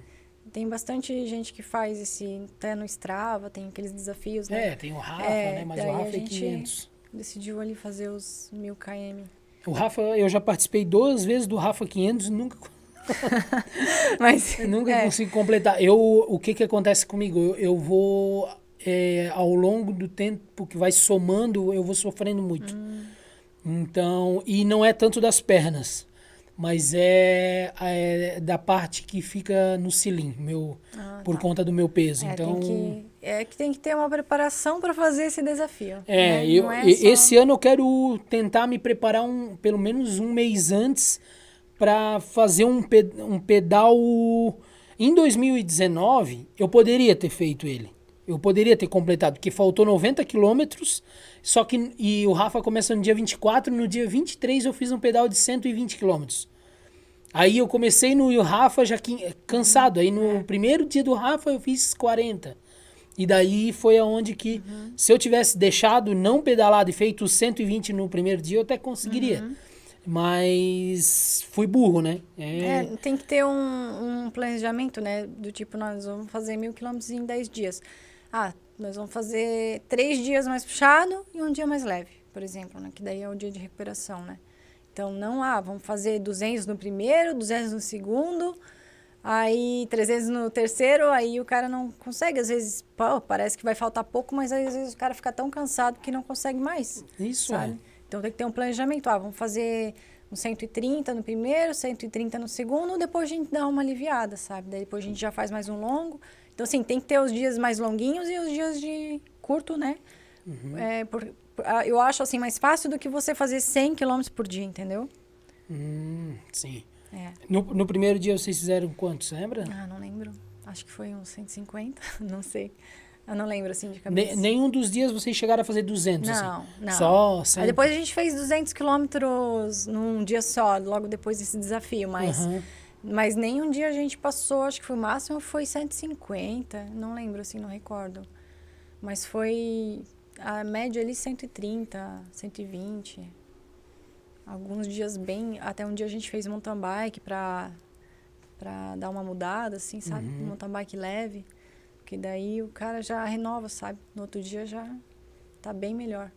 Speaker 2: Tem bastante gente que faz até no Strava, tem aqueles desafios, né.
Speaker 1: tem o Rafa, né, mas o
Speaker 2: daí
Speaker 1: Rafa
Speaker 2: a
Speaker 1: é
Speaker 2: gente
Speaker 1: 500.
Speaker 2: decidiu ali fazer os 1.000 km.
Speaker 1: O Rafa, eu já participei 2 vezes do Rafa 500 e nunca...
Speaker 2: Mas,
Speaker 1: Eu nunca consigo completar. O que acontece comigo? Eu vou, ao longo do tempo que vai somando, eu vou sofrendo muito. Então, e não é tanto das pernas, mas é da parte que fica no cilim, por conta do meu peso. Então,
Speaker 2: tem que ter uma preparação para fazer esse desafio. Né?
Speaker 1: Esse ano eu quero tentar me preparar pelo menos um mês antes para fazer um pedal. Em 2019, eu poderia ter feito ele. Eu poderia ter completado, porque faltou 90 quilômetros, e o Rafa começa no dia 24, no dia 23 eu fiz um pedal de 120 quilômetros. Aí eu comecei no Rafa já cansado, aí no primeiro dia do Rafa eu fiz 40. E daí foi aonde que, se eu tivesse deixado, não pedalado e feito os 120 no primeiro dia, eu até conseguiria. Mas fui burro, né?
Speaker 2: Tem que ter um planejamento, né? Do tipo, nós vamos fazer 1.000 quilômetros em 10 dias. Nós vamos fazer 3 dias mais puxado e um dia mais leve, por exemplo, né? Que daí é o dia de recuperação, né? Então, vamos fazer 200 no primeiro, 200 no segundo, aí 300 no terceiro, aí o cara não consegue. Às vezes, parece que vai faltar pouco, mas às vezes o cara fica tão cansado que não consegue mais.
Speaker 1: Isso,
Speaker 2: sabe? Então, tem que ter um planejamento. Vamos fazer um 130 no primeiro, 130 no segundo, depois a gente dá uma aliviada, sabe? Daí depois a gente já faz mais um longo. Então, assim, tem que ter os dias mais longuinhos e os dias de curto, né? Eu acho, assim, mais fácil do que você fazer 100 km por dia, entendeu?
Speaker 1: Sim.
Speaker 2: É.
Speaker 1: No primeiro dia vocês fizeram quantos, lembra?
Speaker 2: Não lembro. Acho que foi uns 150, não sei. Eu não lembro, assim, de cabeça.
Speaker 1: Nenhum dos dias vocês chegaram a fazer 200,
Speaker 2: não,
Speaker 1: assim?
Speaker 2: Não.
Speaker 1: Só 100?
Speaker 2: Aí depois a gente fez 200 quilômetros num dia só, logo depois desse desafio, mas nenhum dia a gente passou, acho que foi o máximo foi 150, não lembro, assim, não recordo. Mas foi a média ali 130, 120. Alguns dias até um dia a gente fez mountain bike pra dar uma mudada, assim, sabe? Mountain bike leve. Porque daí o cara já renova, sabe? No outro dia já tá bem melhor.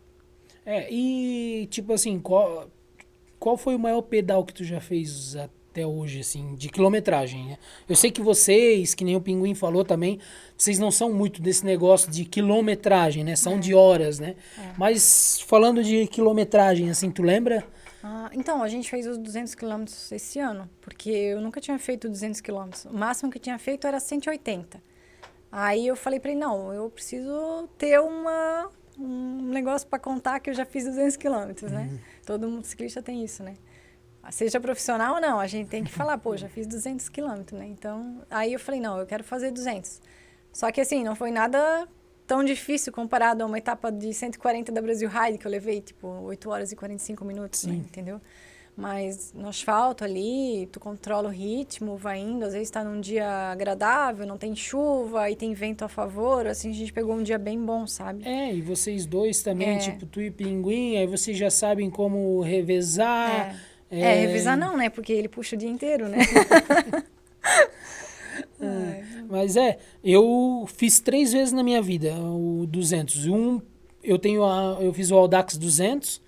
Speaker 1: E tipo assim, qual foi o maior pedal que tu já fez até hoje, assim, de quilometragem, né? Eu sei que vocês, que nem o Pinguim falou também, vocês não são muito desse negócio de quilometragem, né? São de horas, né? Mas falando de quilometragem, assim, tu lembra?
Speaker 2: Então, a gente fez os 200 quilômetros esse ano, porque eu nunca tinha feito 200 quilômetros. O máximo que eu tinha feito era 180. Aí eu falei pra ele, não, eu preciso ter um negócio para contar que eu já fiz 200 quilômetros, né? Todo ciclista tem isso, né? Seja profissional ou não, a gente tem que falar, já fiz 200 quilômetros, né? Então, aí eu falei, não, eu quero fazer 200. Só que assim, não foi nada tão difícil comparado a uma etapa de 140 da Brasil Ride, que eu levei, 8 horas e 45 minutos, né? Entendeu? Mas no asfalto ali, tu controla o ritmo, vai indo, às vezes tá num dia agradável, não tem chuva e tem vento a favor, assim, a gente pegou um dia bem bom, sabe?
Speaker 1: E vocês dois também, tipo, tu e Pinguim, aí vocês já sabem como revezar.
Speaker 2: Revezar não, né? Porque ele puxa o dia inteiro, né?
Speaker 1: Mas eu fiz 3 vezes na minha vida o 200. Eu fiz o Audax 200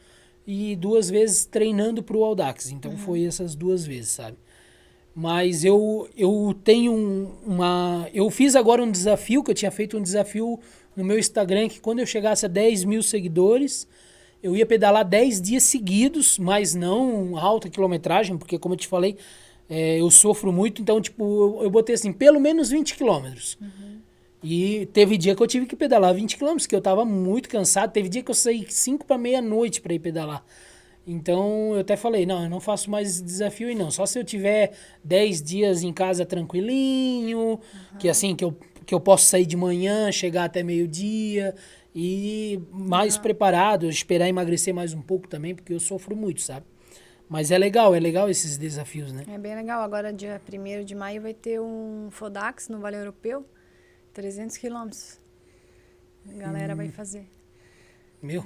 Speaker 1: e 2 vezes treinando pro Audax. Então foi essas 2 vezes, sabe? Mas eu tenho eu fiz agora um desafio, que eu tinha feito um desafio no meu Instagram, que quando eu chegasse a 10 mil seguidores, eu ia pedalar 10 dias seguidos, mas não alta quilometragem, porque como eu te falei, eu sofro muito, então tipo, eu botei assim, pelo menos 20 quilômetros. E teve dia que eu tive que pedalar 20 quilômetros, que eu tava muito cansado. Teve dia que eu saí 5 para meia-noite para ir pedalar. Então eu até falei, não, eu não faço mais esse desafio aí não. Só se eu tiver 10 dias em casa tranquilinho, que assim, que eu posso sair de manhã, chegar até meio-dia e mais preparado, esperar emagrecer mais um pouco também, porque eu sofro muito, sabe? Mas é legal esses desafios, né?
Speaker 2: É bem legal. Agora, dia 1º de maio, vai ter um Fodax no Vale Europeu, 300 quilômetros. A galera vai fazer.
Speaker 1: Meu.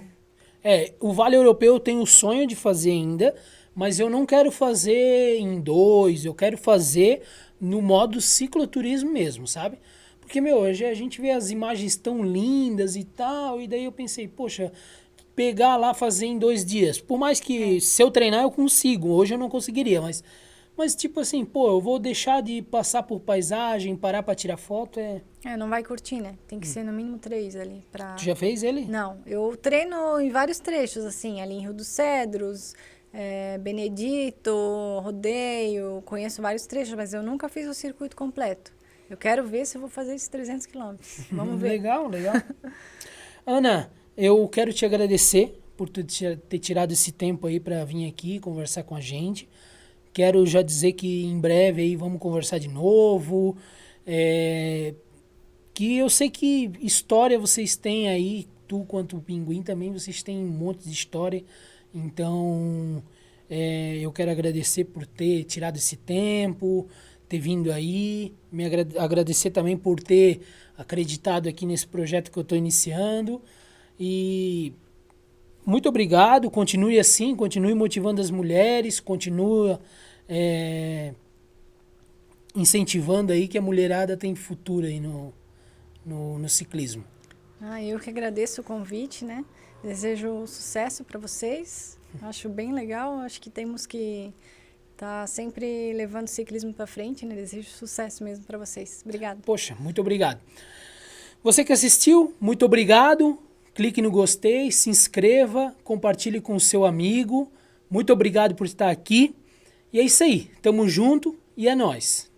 Speaker 1: O Vale Europeu eu tenho o sonho de fazer ainda, mas eu não quero fazer em 2, eu quero fazer no modo cicloturismo mesmo, sabe? Porque, meu, hoje a gente vê as imagens tão lindas e tal, e daí eu pensei, poxa, pegar lá, fazer em 2 dias. Por mais que se eu treinar eu consigo, hoje eu não conseguiria, mas tipo assim, pô, eu vou deixar de passar por paisagem, parar pra tirar foto,
Speaker 2: Não vai curtir, né? Tem que ser no mínimo 3 ali pra...
Speaker 1: Tu já fez ele?
Speaker 2: Não, eu treino em vários trechos, assim, ali em Rio dos Cedros, Benedito, Rodeio, conheço vários trechos, mas eu nunca fiz o circuito completo. Eu quero ver se eu vou fazer esses 300 quilômetros. Vamos ver.
Speaker 1: Legal. Ana, eu quero te agradecer por tu ter tirado esse tempo aí para vir aqui conversar com a gente. Quero já dizer que em breve aí vamos conversar de novo. Que eu sei que história vocês têm aí, tu quanto o Pinguim também, vocês têm um monte de história. Então, eu quero agradecer por ter tirado esse tempo, ter vindo aí, agradecer também por ter acreditado aqui nesse projeto que eu estou iniciando. E muito obrigado, continue assim, continue motivando as mulheres, continue incentivando aí que a mulherada tem futuro aí no ciclismo.
Speaker 2: Eu que agradeço o convite, né? Desejo sucesso para vocês. Acho bem legal, acho que temos que estar sempre levando o ciclismo para frente, né? Desejo sucesso mesmo para vocês. Obrigada.
Speaker 1: Poxa, muito obrigado. Você que assistiu, muito obrigado. Clique no gostei, se inscreva, compartilhe com o seu amigo. Muito obrigado por estar aqui. E é isso aí, tamo junto e é nóis.